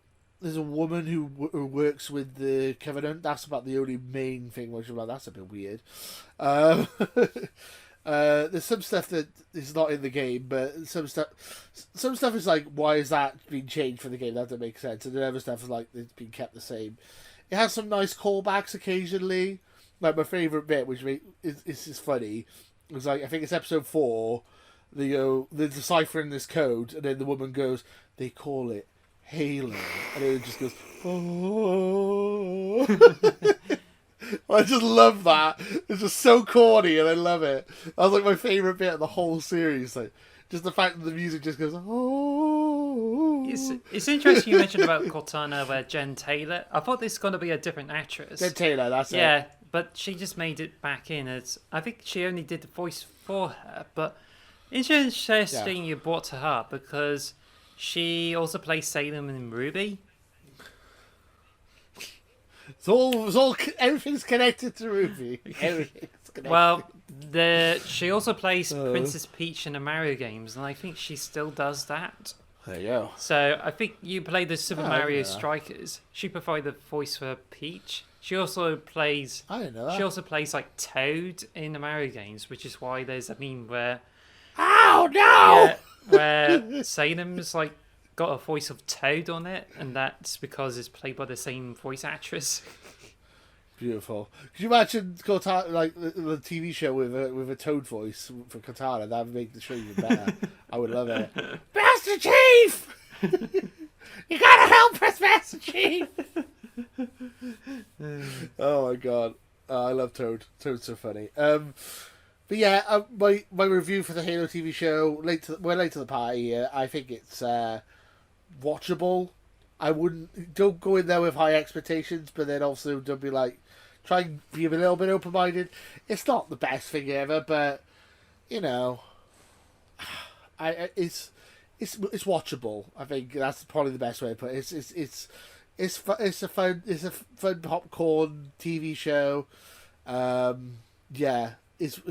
woman who works with the Covenant. That's about the only main thing which I'm like, that's a bit weird. There's some stuff that is not in the game, but some stuff is like, why is that being changed for the game? That doesn't make sense. And then other stuff is like, it's been kept the same. It has some nice callbacks occasionally. Like my favourite bit, which is just funny, was like, I think it's episode 4. They're deciphering this code, and then the woman goes, they call it Halo, and then it just goes, oh. I just love that. It's just so corny, and I love it. That was like my favourite bit of the whole series. Like, just the fact that the music just goes, oh. It's interesting you mentioned about Cortana, where Jen Taylor. I thought this was going to be a different actress. Jen Taylor, that's it. Yeah, but she just made it back in as. I think she only did the voice for her, but it's interesting you brought her up because she also plays Salem in Ruby. Everything's connected to Ruby. Everything's connected. Well, she also plays Princess Peach in the Mario games, and I think she still does that. There you go. So I think you play the Super Mario yeah. Strikers. She provided the voice for Peach. She also plays. I didn't know that. She also plays like Toad in the Mario games, which is why there's a meme where Oh no! where Salem's like got a voice of Toad on it, and that's because it's played by the same voice actress. Beautiful. Could you imagine Cortana, like the TV show with a Toad voice for Cortana? That would make the show even better. I would love it. Master Chief, you gotta help us, Master Chief. Oh my god, I love Toad. Toad's so funny. But yeah, my review for the Halo TV show, we're late to the party here. I think it's watchable. Don't go in there with high expectations, but then also don't be like, try and be a little bit open-minded. It's not the best thing ever, but you know, it's watchable. I think that's probably the best way to put it. It's a fun popcorn TV show. Yeah, it's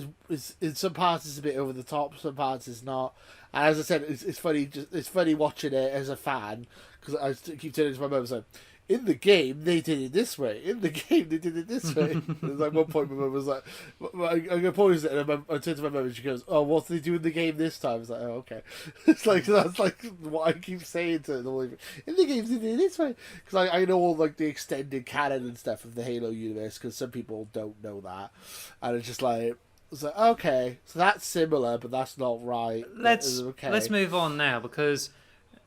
in some parts it's a bit over the top, some parts it's not. And as I said, it's funny. It's funny watching it as a fan because I keep turning to my mum and saying, "In the game, they did it this way. In the game, they did it this way." There's like one point my mum was like, "I'm gonna pause it," and I turned to my mum and she goes, "Oh, what did they do in the game this time?" I was like, "Oh, okay." It's like that's like what I keep saying to them. In the games, they did it this way because I know all like the extended canon and stuff of the Halo universe because some people don't know that, and it's just like. So okay, so that's similar, but that's not right. Let's move on now because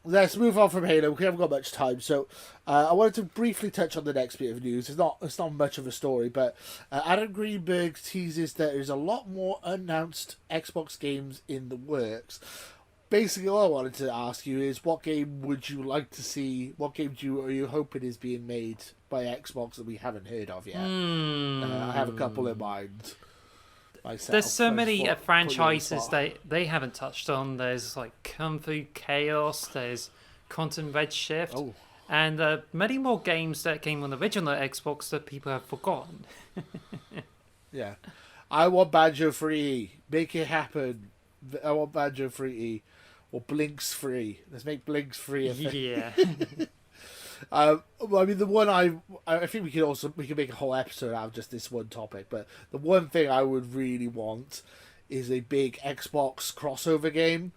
let's move on from Halo. We haven't got much time, so I wanted to briefly touch on the next bit of news. It's not much of a story, but Adam Greenberg teases that there's a lot more unannounced Xbox games in the works. Basically, all I wanted to ask you is, what game would you like to see? What game are you hoping is being made by Xbox that we haven't heard of yet? I have a couple in mind. Myself. There's so many franchises they haven't touched on. There's like Kung Fu Chaos, there's Quantum Redshift, and many more games that came on the original Xbox that people have forgotten. Yeah. I want Banjo free. Make it happen. I want Banjo free. Or Blinx free. Let's make Blinx free. Yeah. I mean, the one I think we can make a whole episode out of just this one topic, but the one thing I would really want is a big Xbox crossover game,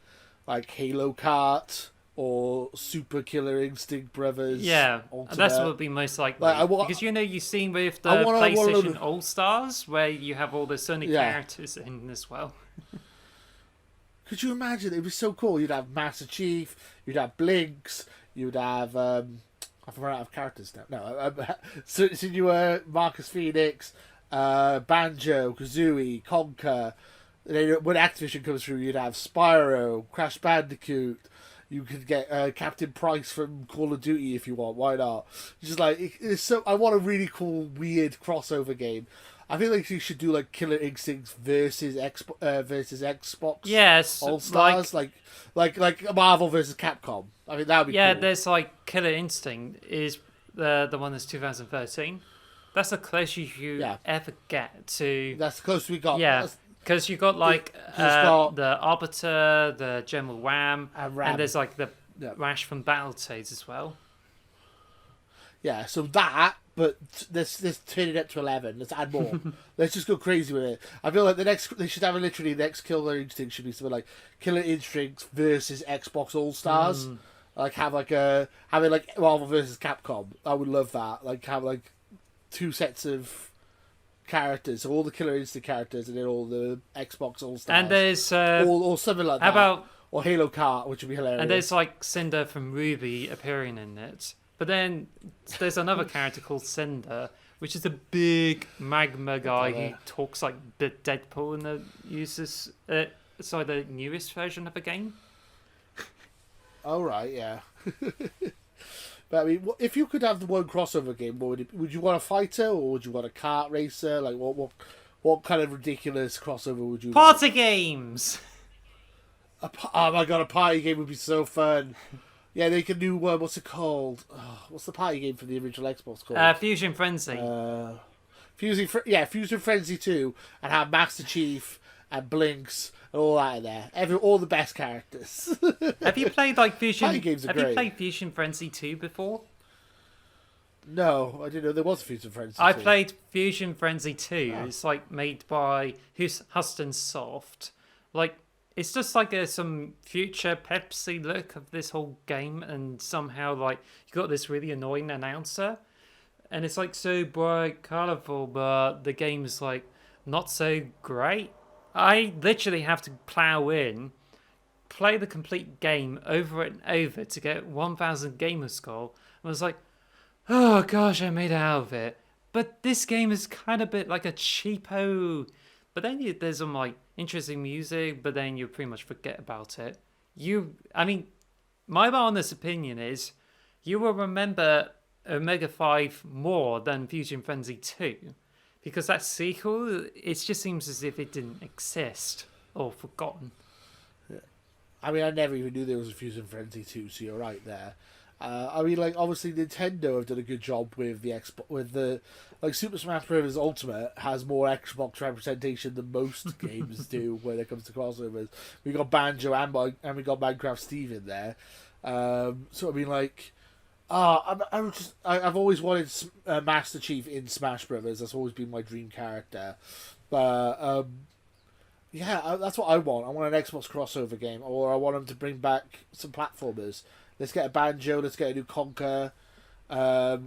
like Halo Kart or Super Killer Instinct Brothers. Yeah, Ultimate. that's what would be most likely. Because you've seen with the PlayStation All Stars, where you have all the Sony characters in as well. Could you imagine? It was so cool. You'd have Master Chief, you'd have Blinx, you'd have I've run out of characters now. No, so you were Marcus Phoenix, Banjo, Kazooie, Conker. Then when Activision comes through, you'd have Spyro, Crash Bandicoot. You could get Captain Price from Call of Duty if you want. Why not? Just like it's so. I want a really cool, weird crossover game. I feel like you should do like Killer Instincts versus Xbox. Yes, All Stars, like Marvel versus Capcom. I mean, that would be cool. There's like Killer Instinct is the one that's 2013. That's the closest you ever get to. That's the closest we got. Yeah, because you got like the Arbiter, the General Ram, and there's like the Rash from Battletoads as well. Yeah, so that, but let's turn it up to 11. Let's add more. Let's just go crazy with it. I feel like they should have literally the next Killer Instinct should be something like Killer Instinct versus Xbox All Stars. Like having like Marvel versus Capcom. I would love that. Like have like two sets of characters, so all the Killer Instinct characters and then all the Xbox All Stars. And there's or something like that. Or Halo Kart, which would be hilarious. And there's like Cinder from Ruby appearing in it. But then there's another character called Cinder, which is a big magma guy who talks like Deadpool in the newest version of the game. Oh right, yeah. But I mean, if you could have the one crossover game, what would it? Would you want a fighter or would you want a kart racer? Like what kind of ridiculous crossover would you? Party games. Oh my god, a party game would be so fun. Yeah, they can do what's it called? Oh, what's the party game from the original Xbox called? Fusion Frenzy. Fusion Frenzy 2, and have Master Chief and Blinx and all that in there. All the best characters. Have you played like Fusion? Party games are Have great. you played Fusion Frenzy 2 before? No, I didn't know there was a Fusion Frenzy 2. I played Fusion Frenzy 2. Oh. It's like made by Huston Soft. Like it's just like some future Pepsi look of this whole game, and somehow like you got this really annoying announcer, and it's like so bright, colorful, but the game's like not so great. I literally have to plow in, play the complete game over and over to get 1000 gamer score. I was like, oh gosh, I made out of it. But this game is kind of a bit like a cheapo. But then there's some like interesting music, but then you pretty much forget about it. My honest opinion is you will remember Omega 5 more than Fusion Frenzy 2. Because that sequel, it just seems as if it didn't exist or forgotten. I mean, I never even knew there was a Fusion Frenzy 2, so you're right there. Obviously Nintendo have done a good job with Super Smash Bros. Ultimate has more Xbox representation than most games do when it comes to crossovers. We got Banjo and we got Minecraft Steve in there. I've always wanted Master Chief in Smash Brothers. That's always been my dream character. But that's what I want. I want an Xbox crossover game, or I want them to bring back some platformers. Let's get a Banjo. Let's get a new Conker, or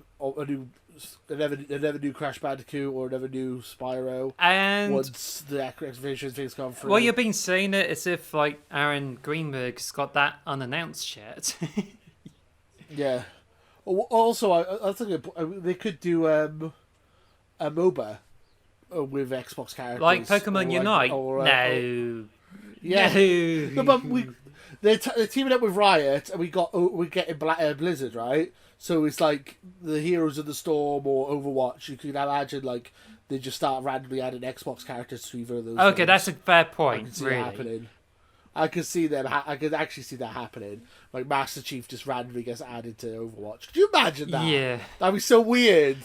another new Crash Bandicoot, or another new Spyro. And once the Activision things come through. Well, you've been saying it as if like Aaron Greenberg's got that unannounced yet. Yeah. Also, I think they could do a MOBA with Xbox characters, like Pokemon Unite. No. Yeah. No, but they're teaming up with Riot, and we're getting Blizzard, right? So it's like the Heroes of the Storm or Overwatch. You can imagine like they just start randomly adding Xbox characters to either of those. Okay, games. that's a fair point. I can see really. it happening. I could see them. I could actually see that happening. Like Master Chief just randomly gets added to Overwatch. Could you imagine that? Yeah, that'd be so weird.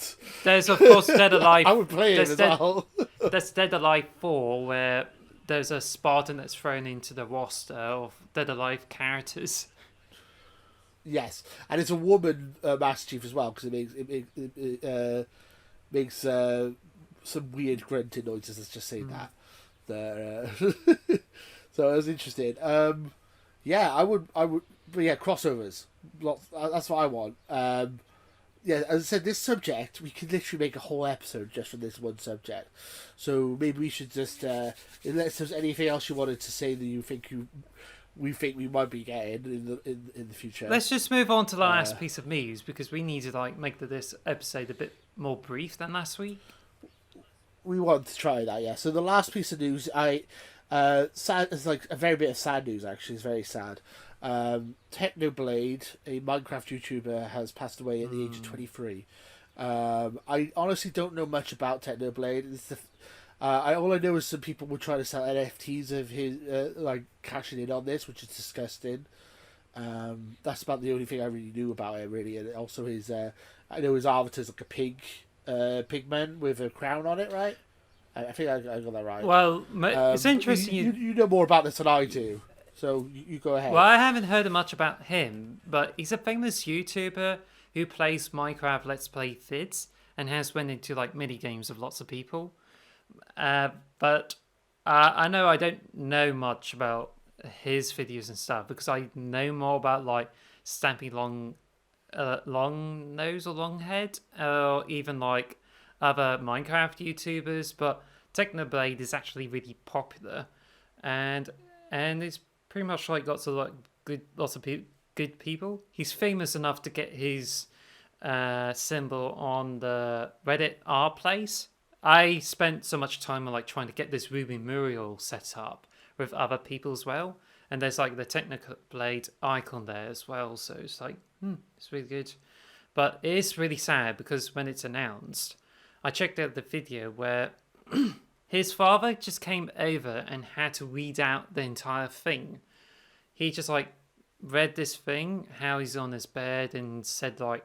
There's of course Dead Alive. I would play it as well. There's Dead Alive 4 where there's a Spartan that's thrown into the roster of Dead Alive characters. Yes, and it's a woman Master Chief as well, because it makes some weird grunting noises. Let's just say that. So it was interesting. I would. But yeah, crossovers. That's what I want. As I said, this subject we could literally make a whole episode just from this one subject. So maybe we should just unless there's anything else you wanted to say that we think we might be getting in the future. Let's just move on to the last piece of news, because we need to make this episode a bit more brief than last week. We want to try that, yeah. So the last piece of news, sad. It's like a very bit of sad news. Actually, it's very sad. Technoblade, a Minecraft YouTuber, has passed away at the age of 23. I honestly don't know much about Technoblade. All I know is some people were trying to sell NFTs of his, cashing in on this, which is disgusting. That's about the only thing I really knew about it, really. And also I know his avatar's like a pigman with a crown on it, right? I think I got that right. Well, it's interesting. You know more about this than I do, so you go ahead. Well, I haven't heard much about him, but he's a famous YouTuber who plays Minecraft Let's Play vids and has went into mini games with lots of people. But I know I don't know much about his videos and stuff, because I know more about Stampy Long Nose or Long Head, or even other Minecraft YouTubers. But Technoblade is actually really popular, and it's pretty much lots of good people. He's famous enough to get his symbol on the Reddit R place. I spent so much time on trying to get this Ruby Muriel set up with other people as well, and there's the Technoblade icon there as well. So it's it's really good, but it is really sad because when it's announced, I checked out the video where his father just came over and had to read out the entire thing. He just read this thing, how he's on his bed and said like,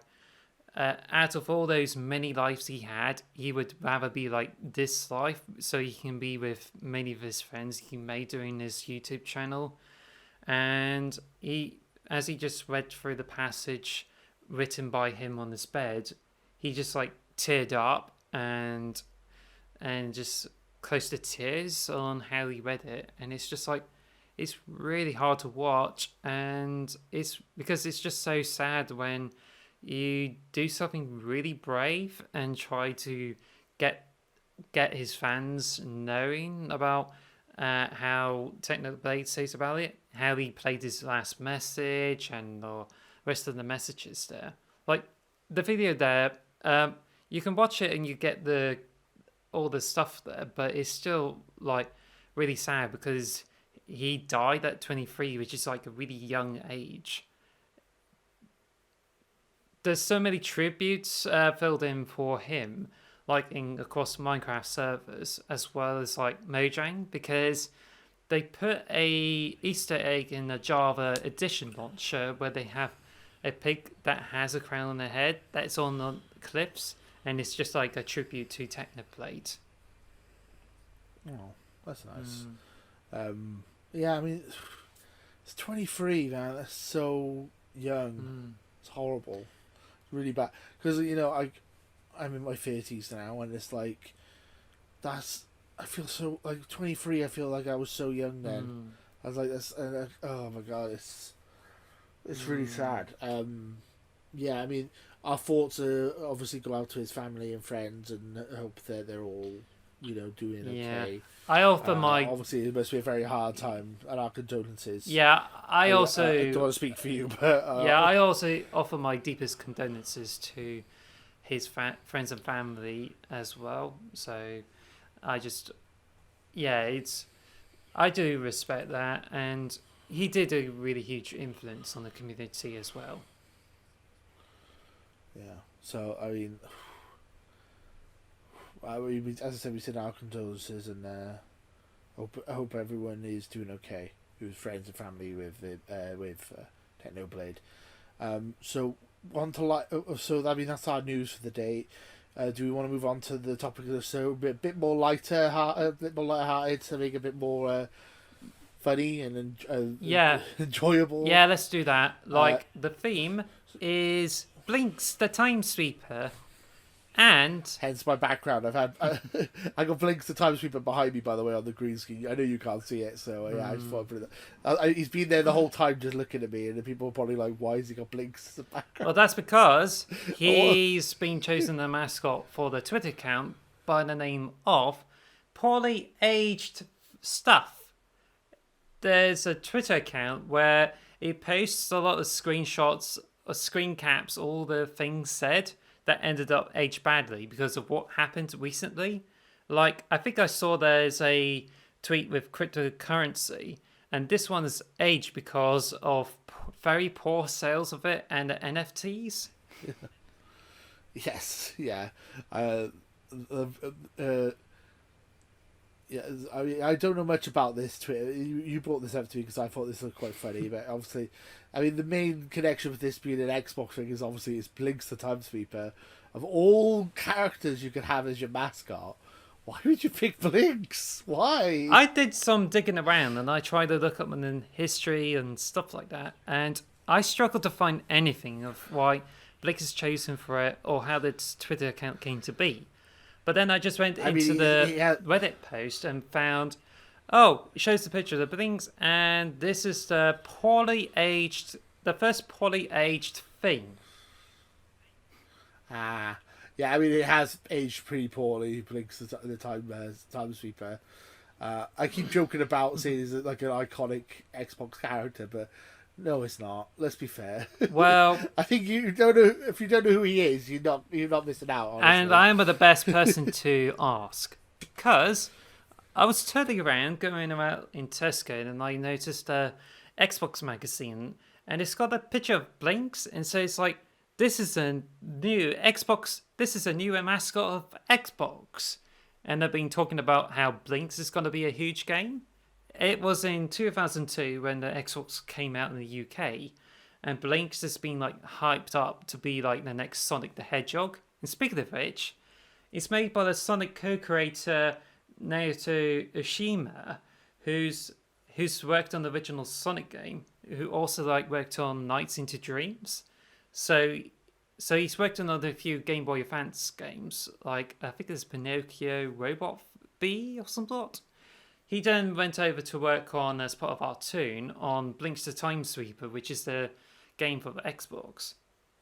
out of all those many lives he had, he would rather be like this life so he can be with many of his friends he made during his YouTube channel. And as he just read through the passage written by him on his bed, he just like teared up and just close to tears on how he read it. And it's just like, it's really hard to watch, and it's because it's just so sad when you do something really brave and try to get his fans knowing about how Technoblade says about it, how he played his last message and the rest of the messages there. Like the video there, you can watch it and you get all the stuff there, but it's still like really sad because he died at 23, which is like a really young age. There's so many tributes filled in for him, like across Minecraft servers, as well as like Mojang, because they put a Easter egg in the Java edition launcher where they have a pig that has a crown on their head that's on the cliffs, and it's just like a tribute to Technoblade. Oh, that's nice. Yeah, I mean, it's 23, man. That's so young. It's horrible. Really bad, because I'm in my 30s now, and it's like I feel so like 23. I feel like I was so young then. I was like this, and oh my god, it's really sad. Yeah, I mean, our thoughts obviously go out to his family and friends, and hope that they're all doing okay. I offer obviously it must be a very hard time, and our condolences. Yeah, I don't want to speak for you, but I also offer my deepest condolences to his friends and family as well. So I do respect that, and he did a really huge influence on the community as well. Yeah. So I mean, as I said, we send our condolences, and I hope everyone is doing okay. Who's friends and family with Technoblade. So on to so I mean that's our news for the day. Do we want to move on to the topic of a bit more lighter-hearted, something a bit more funny and enjoyable? Yeah, let's do that. Like the theme is Blinx the Time Sweeper. And hence my background. I got Blinx the Time Sweeper behind me, by the way, on the green screen. I know you can't see it, so yeah, I just thought I'd put it there. He's been there the whole time just looking at me, and the people are probably like, why has he got Blinx as a background? Well, that's because he's been chosen the mascot for the Twitter account by the name of Poorly Aged Stuff. There's a Twitter account where he posts a lot of screenshots or screen caps, all the things said that ended up aged badly because of what happened recently. Like, I think I saw there's a tweet with cryptocurrency, and this one is aged because of very poor sales of it and the NFTs. Yes, yeah. Yeah, I mean, I don't know much about this Twitter. You brought this up to me because I thought this looked quite funny, but obviously, I mean, the main connection with this being an Xbox thing is obviously it's Blinx the Time Sweeper. Of all characters you could have as your mascot, why would you pick Blinx? Why? I did some digging around and I tried to look up in history and stuff like that, and I struggled to find anything of why Blinx is chosen for it or how this Twitter account came to be. But then I just went into the Reddit post and found, it shows the picture of the Blinx, and this is the first poorly aged thing. Yeah, I mean, it has aged pretty poorly, Blinx the Time Sweeper. I keep joking about saying it's like an iconic Xbox character, but no, it's not. Let's be fair. Well, I think you don't know. If you don't know who he is, you're not missing out. Honestly. And I am the best person to ask because I was turning around, going around in Tesco, and I noticed a Xbox magazine, and it's got a picture of Blinx, and so it's like, this is a new Xbox. This is a new mascot of Xbox, and they've been talking about how Blinx is going to be a huge game. It was in 2002 when the Xbox came out in the UK, and Blinx has been like hyped up to be like the next Sonic the Hedgehog. And speaking of which, it's made by the Sonic co-creator Naoto Oshima, who's worked on the original Sonic game, who also like worked on Nights into Dreams. So he's worked on a few Game Boy Advance games, like I think there's Pinocchio Robot B or some sort. He then went over to work on, as part of our tune, on Blinx the Time Sweeper, which is the game for the Xbox.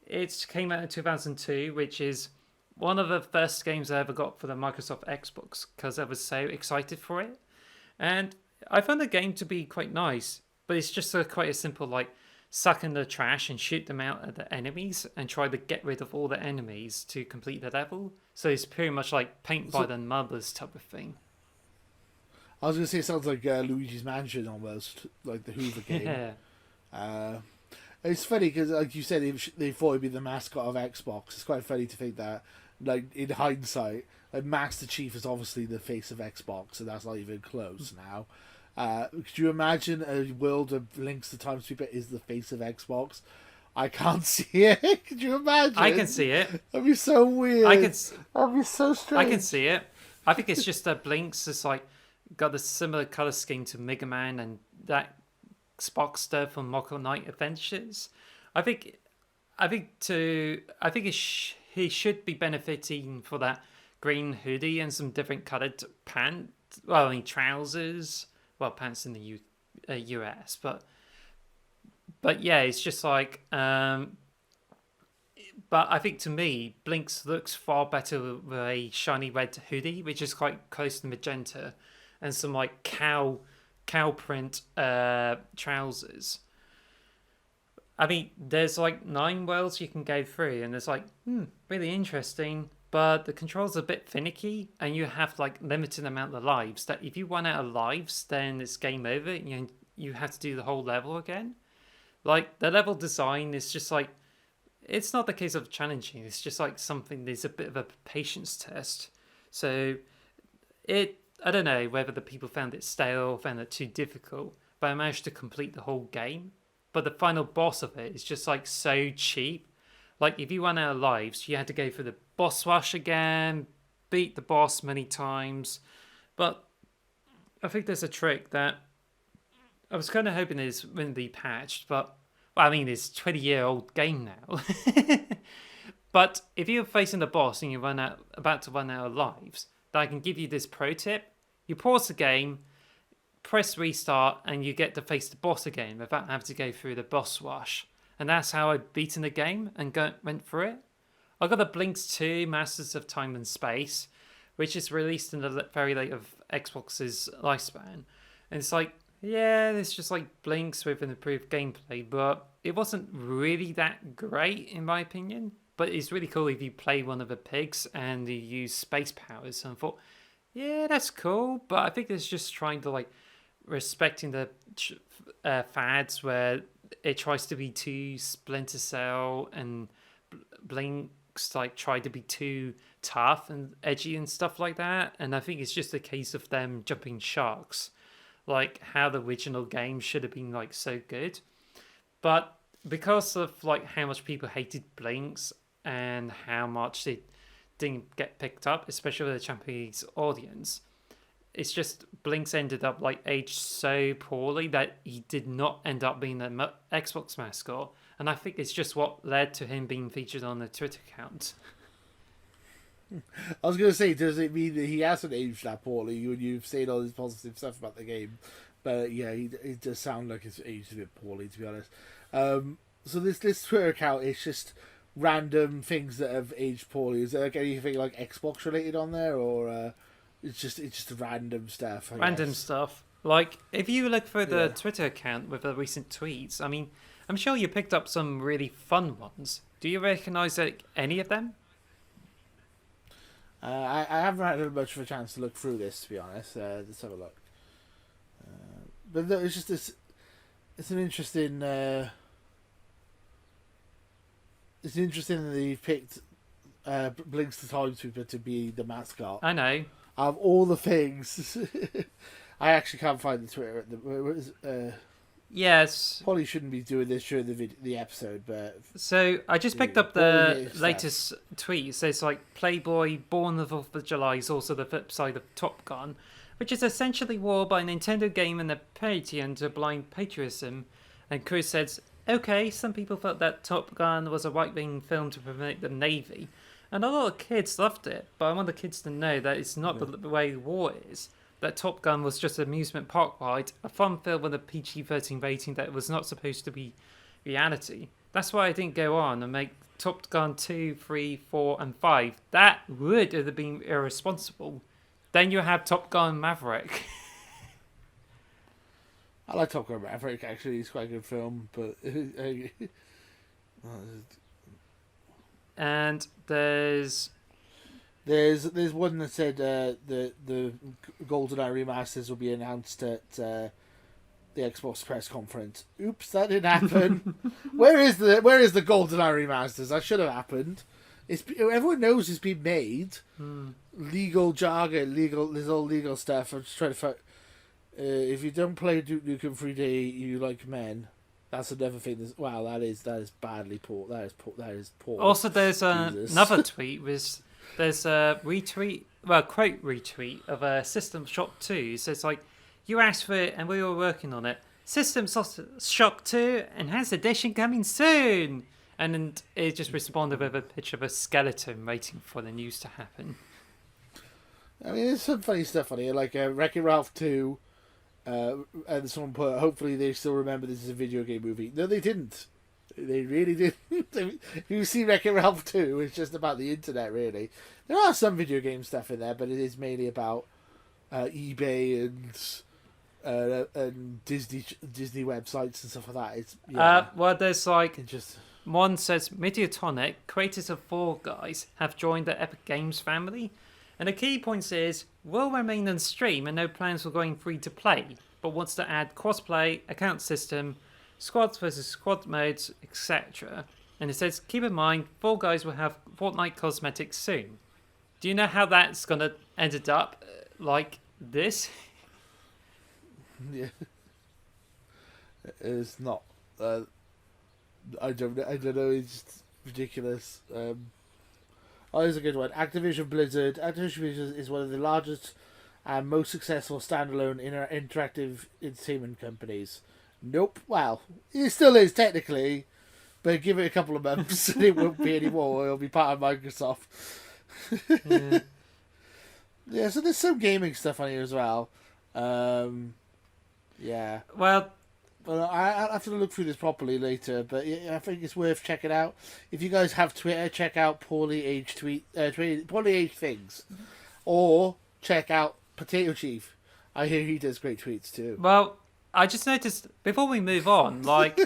It came out in 2002, which is one of the first games I ever got for the Microsoft Xbox because I was so excited for it. And I found the game to be quite nice, but it's just quite a simple, like, suck in the trash and shoot them out at the enemies and try to get rid of all the enemies to complete the level. So it's pretty much like paint by the numbers type of thing. I was going to say it sounds like Luigi's Mansion almost, like the Hoover game. Yeah. It's funny because, like you said, they thought it'd be the mascot of Xbox. It's quite funny to think that, like, in hindsight, like, Master Chief is obviously the face of Xbox, and that's not even close now. Could you imagine a world of Blinx the Time Sweeper is the face of Xbox? I can't see it. Could you imagine? I can see it. That'd be so weird. That'd be so strange. I can see it. I think it's just that Blinx is like got a similar color scheme to Mega Man and that Spockster from Moko Knight Adventures. I think he should be benefiting for that green hoodie and some different colored pants. Well, I mean trousers. Well, pants in the US, but yeah, it's just like. But I think to me, Blinx looks far better with a shiny red hoodie, which is quite close to magenta, and some like cow print trousers. I mean, there's like 9 worlds you can go through, and it's like, really interesting. But the controls are a bit finicky, and you have like limited amount of lives. That if you run out of lives, then it's game over. And you have to do the whole level again. Like the level design is just like, it's not the case of challenging. It's just like something. There's a bit of a patience test. So I don't know whether the people found it stale or found it too difficult, but I managed to complete the whole game. But the final boss of it is just like so cheap. Like if you run out of lives, you had to go through the boss rush again, beat the boss many times. But I think there's a trick that I was kind of hoping is wouldn't be patched, but well, I mean it's a 20-year-old game now. But if you're facing the boss and you're about to run out of lives, then I can give you this pro tip. You pause the game, press restart, and you get to face the boss again without having to go through the boss rush. And that's how I've beaten the game and went through it. I got the Blinx 2 Masters of Time and Space, which is released in the very late of Xbox's lifespan. And it's like, yeah, it's just like Blinx with an improved gameplay, but it wasn't really that great in my opinion. But it's really cool if you play one of the pigs and you use space powers. And I thought, yeah, that's cool. But I think it's just trying to like respecting the fads where it tries to be too Splinter Cell and Blinx like try to be too tough and edgy and stuff like that. And I think it's just a case of them jumping sharks, like how the original game should have been like so good. But because of like how much people hated Blinx and how much it didn't get picked up, especially with the Japanese audience, it's just Blinx ended up like aged so poorly that he did not end up being the Xbox mascot, and I think it's just what led to him being featured on the Twitter account. I was going to say, does it mean that he hasn't aged that poorly when you've seen all this positive stuff about the game? But yeah, it does sound like it's aged a bit poorly, to be honest. So this Twitter account is just random things that have aged poorly. Is there like anything like Xbox related on there, or it's just random stuff? Random stuff. Like if you look for the Twitter account with the recent tweets, I mean, I'm sure you picked up some really fun ones. Do you recognise any of them? I haven't had much of a chance to look through this, to be honest. Let's have a look. But no, it's just this. It's an interesting. It's interesting that they picked Blinx the Time Sweeper to be the mascot. I know. Of all the things, I actually can't find the Twitter at the. Yes. Probably shouldn't be doing this during the episode, but So I just picked up all the the stuff. latest tweet. It says like Playboy Born the 4th of July is also the flip side of Top Gun, which is essentially war by a Nintendo game and a parody under blind patriotism. And Chris says, okay, some people felt that Top Gun was a right-wing film to promote the Navy. And a lot of kids loved it, but I want the kids to know that it's not the way war is. That Top Gun was just an amusement park ride, a fun film with a PG-13 rating that was not supposed to be reality. That's why I didn't go on and make Top Gun 2, 3, 4, and 5. That would have been irresponsible. Then you have Top Gun Maverick. I like Top Gun Maverick, actually. It's quite a good film, but... And there's one that said the GoldenEye remasters will be announced at the Xbox press conference. Oops, that didn't happen. Where is the GoldenEye remasters? That should have happened. Everyone knows it's been made. Legal jargon, there's all legal stuff. I'm just trying to find. If you don't play Duke Nukem 3D, you like men. That's another thing. That is badly poor. That is poor. Also, there's another tweet. There's a retweet, quote retweet of a System Shock 2. It says like, you asked for it and we were working on it. System Shock 2 Enhanced Edition coming soon. And then it just responded with a picture of a skeleton waiting for the news to happen. I mean, there's some funny stuff on here, like Wreck-It Ralph 2. And someone put, hopefully they still remember this is a video game movie. No, they didn't. They really didn't. If you see Wreck-It Ralph 2, it's just about the internet, really. There are some video game stuff in there, but it is mainly about eBay and Disney websites and stuff like that. It's well, there's like one says Mediatonic, creators of Fall Guys, have joined the Epic Games family. And the key point is, will remain on stream and no plans for going free to play, but wants to add crossplay, account system, squads versus squad modes, etc. And it says, keep in mind, Fall Guys will have Fortnite cosmetics soon. Do you know how that's going to end up like this? Yeah. It's not. I don't know. It's just ridiculous. Oh, here's a good one. Activision Blizzard. Activision Blizzard is one of the largest and most successful standalone interactive entertainment companies. Nope. Well, it still is technically, but give it a couple of months and it won't be anymore. It'll be part of Microsoft. Yeah. Yeah, so there's some gaming stuff on here as well. Yeah. Well, I'll have to look through this properly later, but yeah, I think it's worth checking out. If you guys have Twitter, check out Poorly Aged Poorly Aged Things, or check out Potato Chief. I hear he does great tweets too. well, I just noticed, before we move on, like,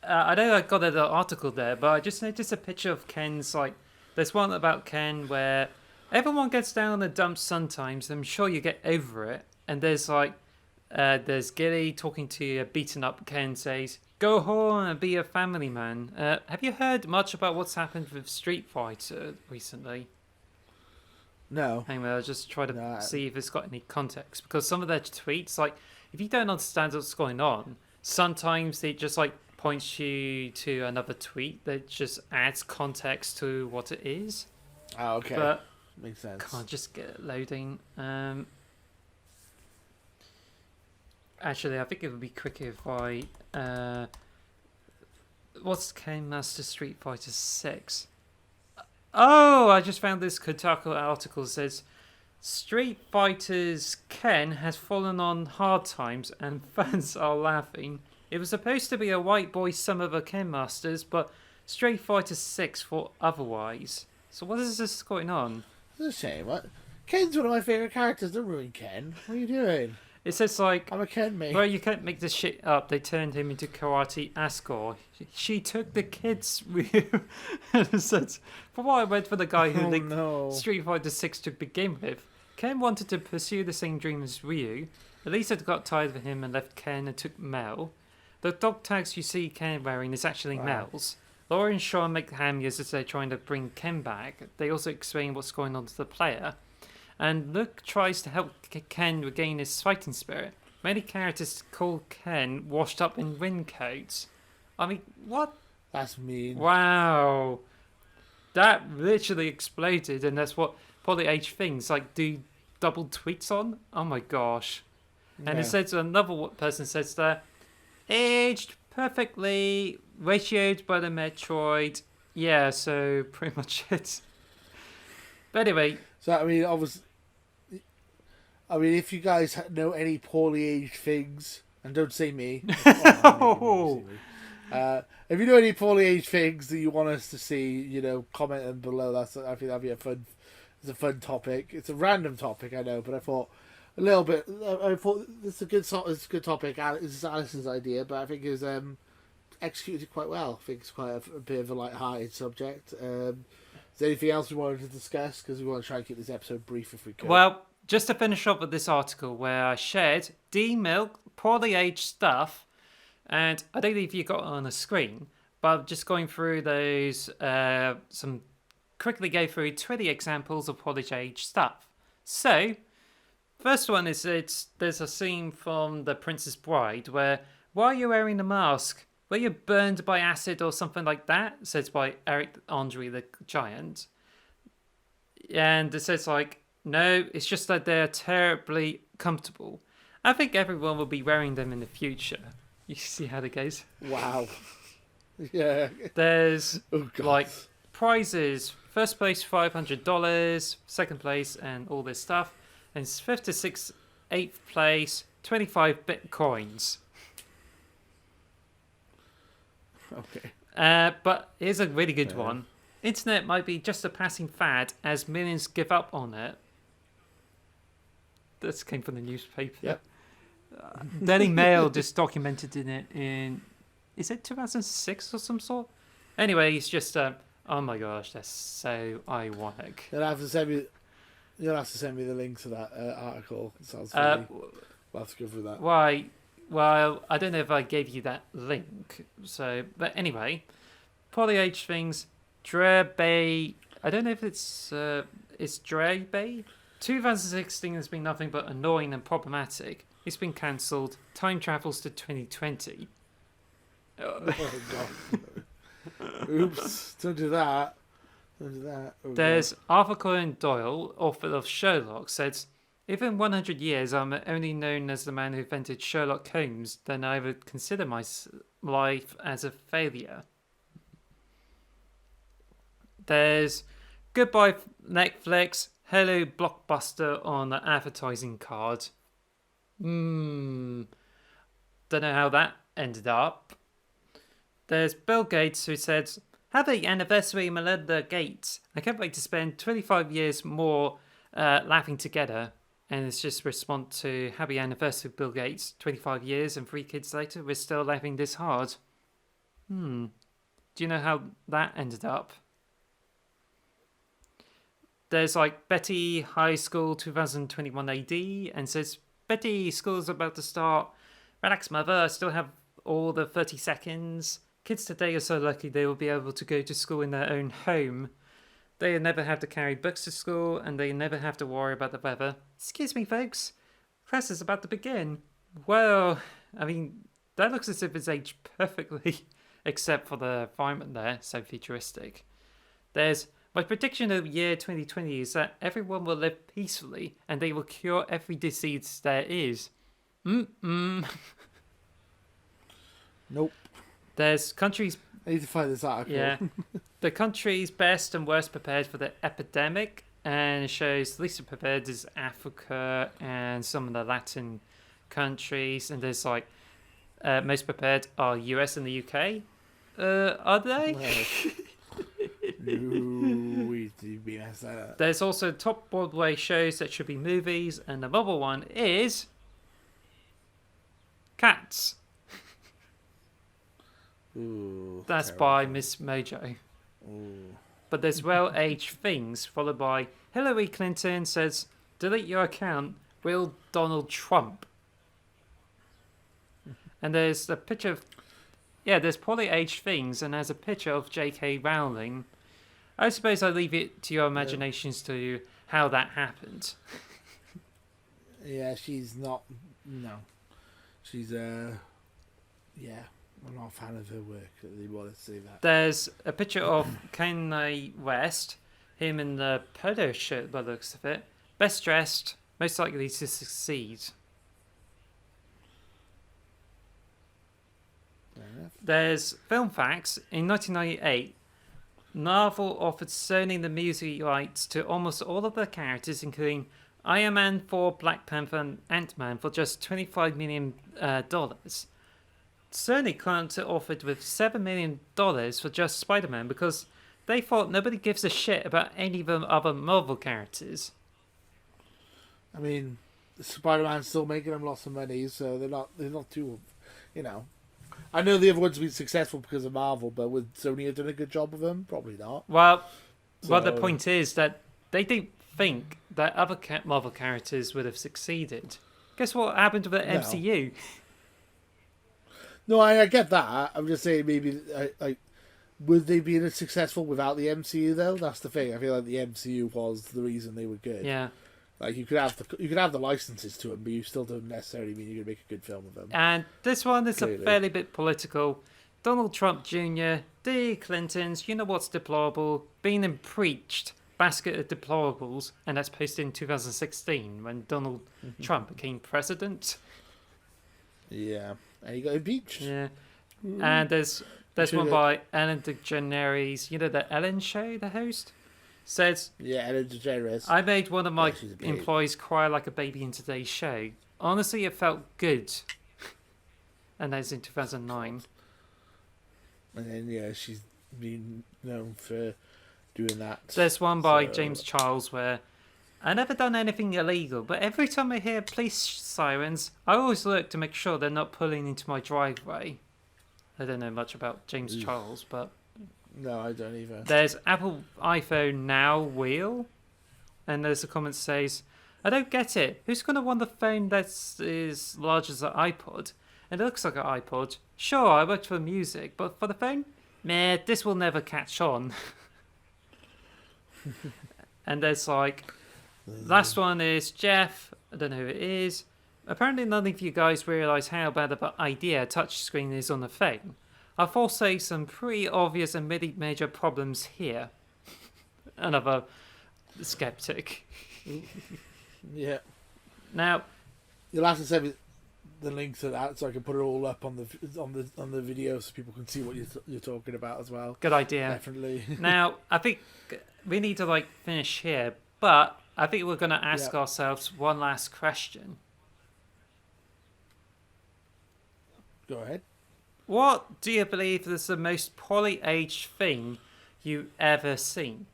I know I got an article there, but I just noticed a picture of Ken's, like, there's one about Ken where everyone gets down in the dumps sometimes, I'm sure you get over it, and there's, like, there's Gilly talking to a beaten up Ken, says, go home and be a family man. Have you heard much about what's happened with Street Fighter recently? No. Anyway, I'll just try to see if it's got any context, because some of their tweets, like, if you don't understand what's going on, sometimes it just, like, points you to another tweet that just adds context to what it is. Oh, okay. But makes sense. can't just get it loading. Actually, I think it would be quicker if I... what's Ken Master Street Fighter 6? Oh, I just found this Kotaku article that says Street Fighter's Ken has fallen on hard times and fans are laughing. It was supposed to be a white boy summer of Ken Masters, but Street Fighter 6 thought otherwise. So what is this going on? It's a shame. What? Ken's one of my favourite characters. Don't ruin Ken. What are you doing? It says like, I'm a Ken mate. well, you can't make this shit up. They turned him into Karate Ascor. She took the kids' view. Said, for what I went for the guy who linked Street Fighter 6 to begin with. Ken wanted to pursue the same dream as Ryu. Elisa got tired of him and left Ken and took Mel. The dog tags you see Ken wearing is actually Mel's. Laura and Sean make cameos as they're trying to bring Ken back. They also explain what's going on to the player. and Luke tries to help Ken regain his fighting spirit. Many characters call Ken washed up in raincoats. I mean, what? That's mean. Wow. That literally exploded, and that's what Poly H things like do double tweets on. Oh my gosh. And it says another person says there, aged perfectly, ratioed by the Metroid. Yeah, so pretty much it. But anyway. So, I mean, obviously, if you guys know any poorly aged things, and don't say me. If you know any poorly aged things that you want us to see, comment them below. I think that'd be a fun topic. It's a random topic, I know, but I thought a little bit. I thought it's a good topic. It's Alison's idea, but I think it was executed quite well. I think it's quite a bit of a light-hearted subject. Is there anything else we wanted to discuss? Because we want to try and keep this episode brief if we could. Well, just to finish up with this article where I shared D-Milk, poorly aged stuff, and I don't know if you got it on the screen, but just going through those, quickly go through 20 examples of poorly aged stuff. So, first one is there's a scene from The Princess Bride where, why are you wearing the mask? Were you burned by acid or something like that? Says by Eric Andre the Giant. And it says no, it's just that they're terribly comfortable. I think everyone will be wearing them in the future. You see how that goes? Wow. Yeah. There's prizes. First place $500, second place and all this stuff. And it's 5th to 6th, 8th place, 25 Bitcoins. Okay. But here's a really good one. Internet might be just a passing fad as millions give up on it. This came from the newspaper. Yep. Daily Mail just documented in is it 2006 or some sort? Anyway, it's just oh my gosh, that's so ironic. You'll have to send me the link to that article. It sounds funny. We'll have to go through that. Why? Well, I don't know if I gave you that link. So, but anyway, Poly H things. Dre Bay. I don't know if it's Dre Bay. 2016 has been nothing but annoying and problematic. It's been cancelled. Time travels to 2020. Oh god. Oops! Don't do that. Don't do that. Oh, There's god. Arthur Conan Doyle, author of Sherlock, says, "If in 100 years I'm only known as the man who invented Sherlock Holmes, then I would consider my life as a failure." There's goodbye Netflix, hello Blockbuster on the advertising card. Don't know how that ended up. There's Bill Gates who said, "Happy anniversary Melinda Gates. I can't wait to spend 25 years more laughing together." And it's just a response to happy anniversary Bill Gates. 25 years and 3 kids later, we're still laughing this hard. Do you know how that ended up? There's Betty High School 2021 AD and says, "Betty, school's about to start. Relax, mother, I still have all the 30 seconds. Kids today are so lucky they will be able to go to school in their own home. They never have to carry books to school and they never have to worry about the weather. Excuse me, folks. Class is about to begin." Well, I mean, that looks as if it's aged perfectly, except for the environment there, so futuristic. There's, "My prediction of the year 2020 is that everyone will live peacefully and they will cure every disease there is." Nope. There's countries... I need to find this article. Yeah. The countries best and worst prepared for the epidemic, and it shows least prepared is Africa and some of the Latin countries, and there's most prepared are US and the UK. Are they? No, we messed that up. There's also top Broadway shows that should be movies, and the mobile one is Cats. Ooh, That's terrible. by Miss Mojo. Ooh. But there's well-aged things, followed by Hillary Clinton says, "Delete your account, will Donald Trump." And there's a picture of... Yeah, there's poorly-aged things, and there's a picture of J.K. Rowling. I suppose I leave it to your imaginations to how that happened. Yeah, she's not. No, she's yeah. I'm not a fan of her work. They want to say that. There's a picture of Kanye West, him in the polo shirt by the looks of it. Best dressed, most likely to succeed. Fair enough. There's film facts. In 1998, Marvel offered Sony the music rights to almost all of their characters, including Iron Man 4, Black Panther, and Ant-Man for just $25 million. Sony counter offered with $7 million for just Spider-Man because they thought nobody gives a shit about any of the other Marvel characters. I mean, Spider-Man's still making them lots of money, so they're not too, you know. I know the other ones have been successful because of Marvel, but would Sony have done a good job with them? Probably not. Well, the point is that they didn't think that other Marvel characters would have succeeded. Guess what happened with the MCU? No, I get that. I'm just saying maybe would they be as successful without the MCU though? That's the thing. I feel like the MCU was the reason they were good. Yeah. Like you could have the licenses to them, but you still don't necessarily mean you're gonna make a good film with them. And this one is Clearly. a fairly bit political. Donald Trump Jr., the Clintons, you know what's deplorable? Being impeached, basket of deplorables, and that's posted in 2016 when Donald Trump became president. Yeah, and he got impeached. Yeah, and there's one by Ellen DeGeneres. You know the Ellen Show, the host says, "Yeah, Ellen DeGeneres. I made one of my she's a babe. employees cry like a baby in today's show. Honestly, it felt good." And that's in 2009. And then she's been known for doing that. There's one by James Charles where I never done anything illegal, but every time I hear police sirens, I always look to make sure they're not pulling into my driveway. I don't know much about James Charles, but No, I don't either. there's Apple iPhone Now wheel, and there's a comment that says, I don't get it. Who's going to want a phone that's as large as an iPod? And it looks like an iPod. Sure, I worked for music, but for the phone? Meh, this will never catch on. And there's like, last one is Jeff. I don't know who it is. Apparently none of you guys realise how bad of an idea a touchscreen is on the phone. I foresee some pretty obvious and major problems here. Another skeptic. Yeah. Now, You'll have to send me the link to that so I can put it all up on the video so people can see what you're talking about as well. good idea. Definitely. Now, I think we need to finish here, but I think we're going to ask ourselves one last question. Go ahead. What do you believe is the most poorly aged thing you ever seen?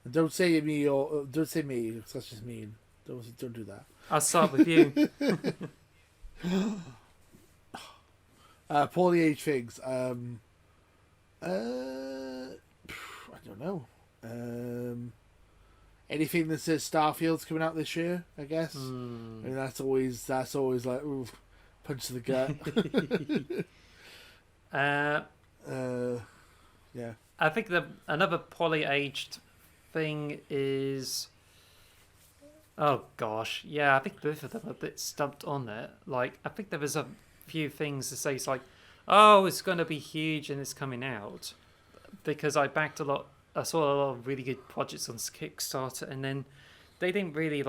Don't say me or don't say me. Because that's just mean. Don't do that. I'll start with you. Poorly aged things. I don't know. Anything that says Starfield's coming out this year, I guess. I mean, that's always like ooh, punch to the gut. Yeah. I think another poorly aged thing is. Oh gosh, yeah, I think both of them are a bit stumped on it. Like, I think there was a few things to say. It's like, oh, it's going to be huge and it's coming out, because I backed a lot. I saw a lot of really good projects on Kickstarter, and then they didn't really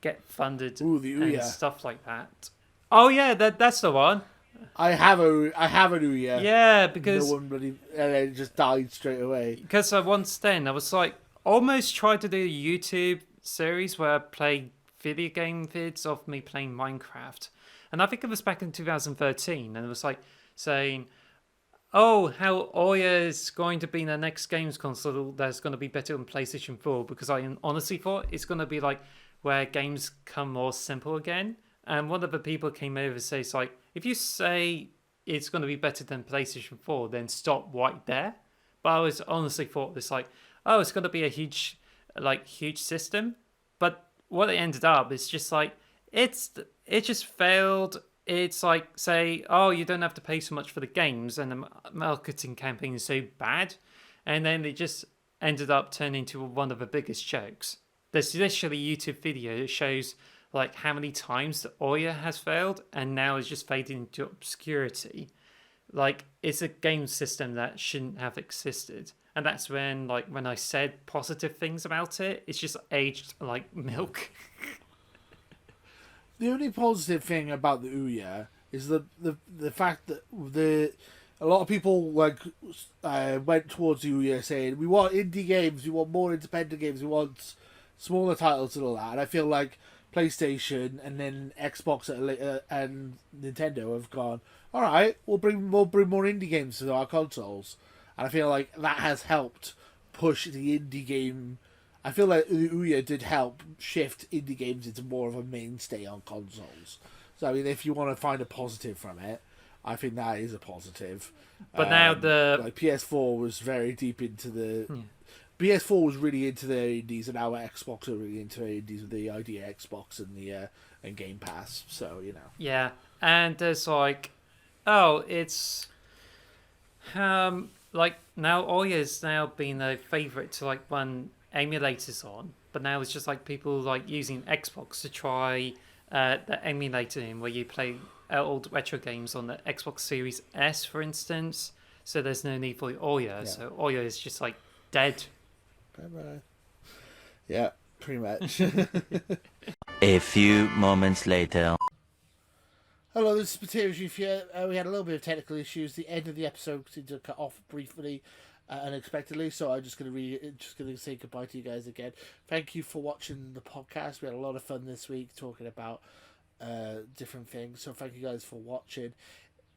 get funded and stuff like that. Oh yeah, that's the one. I have an Ouya. Yeah, because no one really, and it just died straight away. Because I was almost tried to do a YouTube series where I play video game vids of me playing Minecraft, and I think it was back in 2013, and it was saying, oh, how Ouya is going to be the next games console that's going to be better on PlayStation 4, because I honestly thought it's going to be where games come more simple again. And one of the people came over and says if you say it's going to be better than PlayStation 4, then stop right there. But I was honestly thought this oh, it's going to be a huge system. But what it ended up is just it just failed. It's say, oh, you don't have to pay so much for the games, and the marketing campaign is so bad, and then they just ended up turning into one of the biggest jokes. There's literally a YouTube video that shows like how many times the Ouya has failed and now is just fading into obscurity. Like, it's a game system that shouldn't have existed. And that's when, like, when I said positive things about it, it's just aged like milk. The only positive thing about the Ouya is the fact that a lot of people went towards the Ouya saying we want indie games, we want more independent games, we want smaller titles and all that. And I feel like PlayStation and then Xbox and Nintendo have gone, all right, we'll bring more indie games to our consoles, and I feel like that has helped push the indie game. I feel like Ouya did help shift indie games into more of a mainstay on consoles. So I mean, if you want to find a positive from it, I think that is a positive. But now like PS4 was very deep into the. PS4 was really into their indies, and now Xbox are really into their indies with the idea Xbox and the and Game Pass. So you know. Yeah, and there's like, oh, it's like now Ouya's now been a favorite to like run emulators on, but now it's just like people like using Xbox to try the emulator in where you play old retro games on the Xbox Series S, for instance. So there's no need for Ouya. Yeah. So Ouya is just like dead. Bye-bye. Yeah, pretty much. A few moments later. Hello, this is Potato Chief here. We had a little bit of technical issues. The end of the episode seemed to cut off briefly, unexpectedly. So I'm just gonna say goodbye to you guys again. Thank you for watching the podcast. We had a lot of fun this week talking about different things. So thank you guys for watching.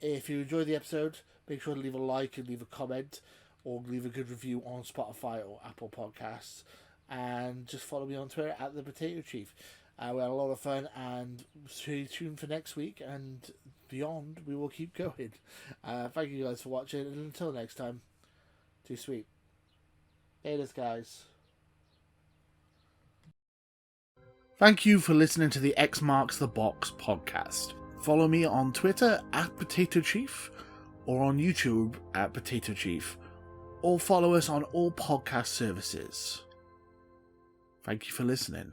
If you enjoyed the episode, make sure to leave a like and leave a comment, or leave a good review on Spotify or Apple Podcasts, and just follow me on Twitter at the Potato Chief. We had a lot of fun, and stay tuned for next week and beyond. We will keep going. Thank you guys for watching, and until next time, too sweet. Laters, guys. Thank you for listening to the X Marks the Box podcast. Follow me on Twitter at Potato Chief, or on YouTube at Potato Chief, or follow us on all podcast services. Thank you for listening.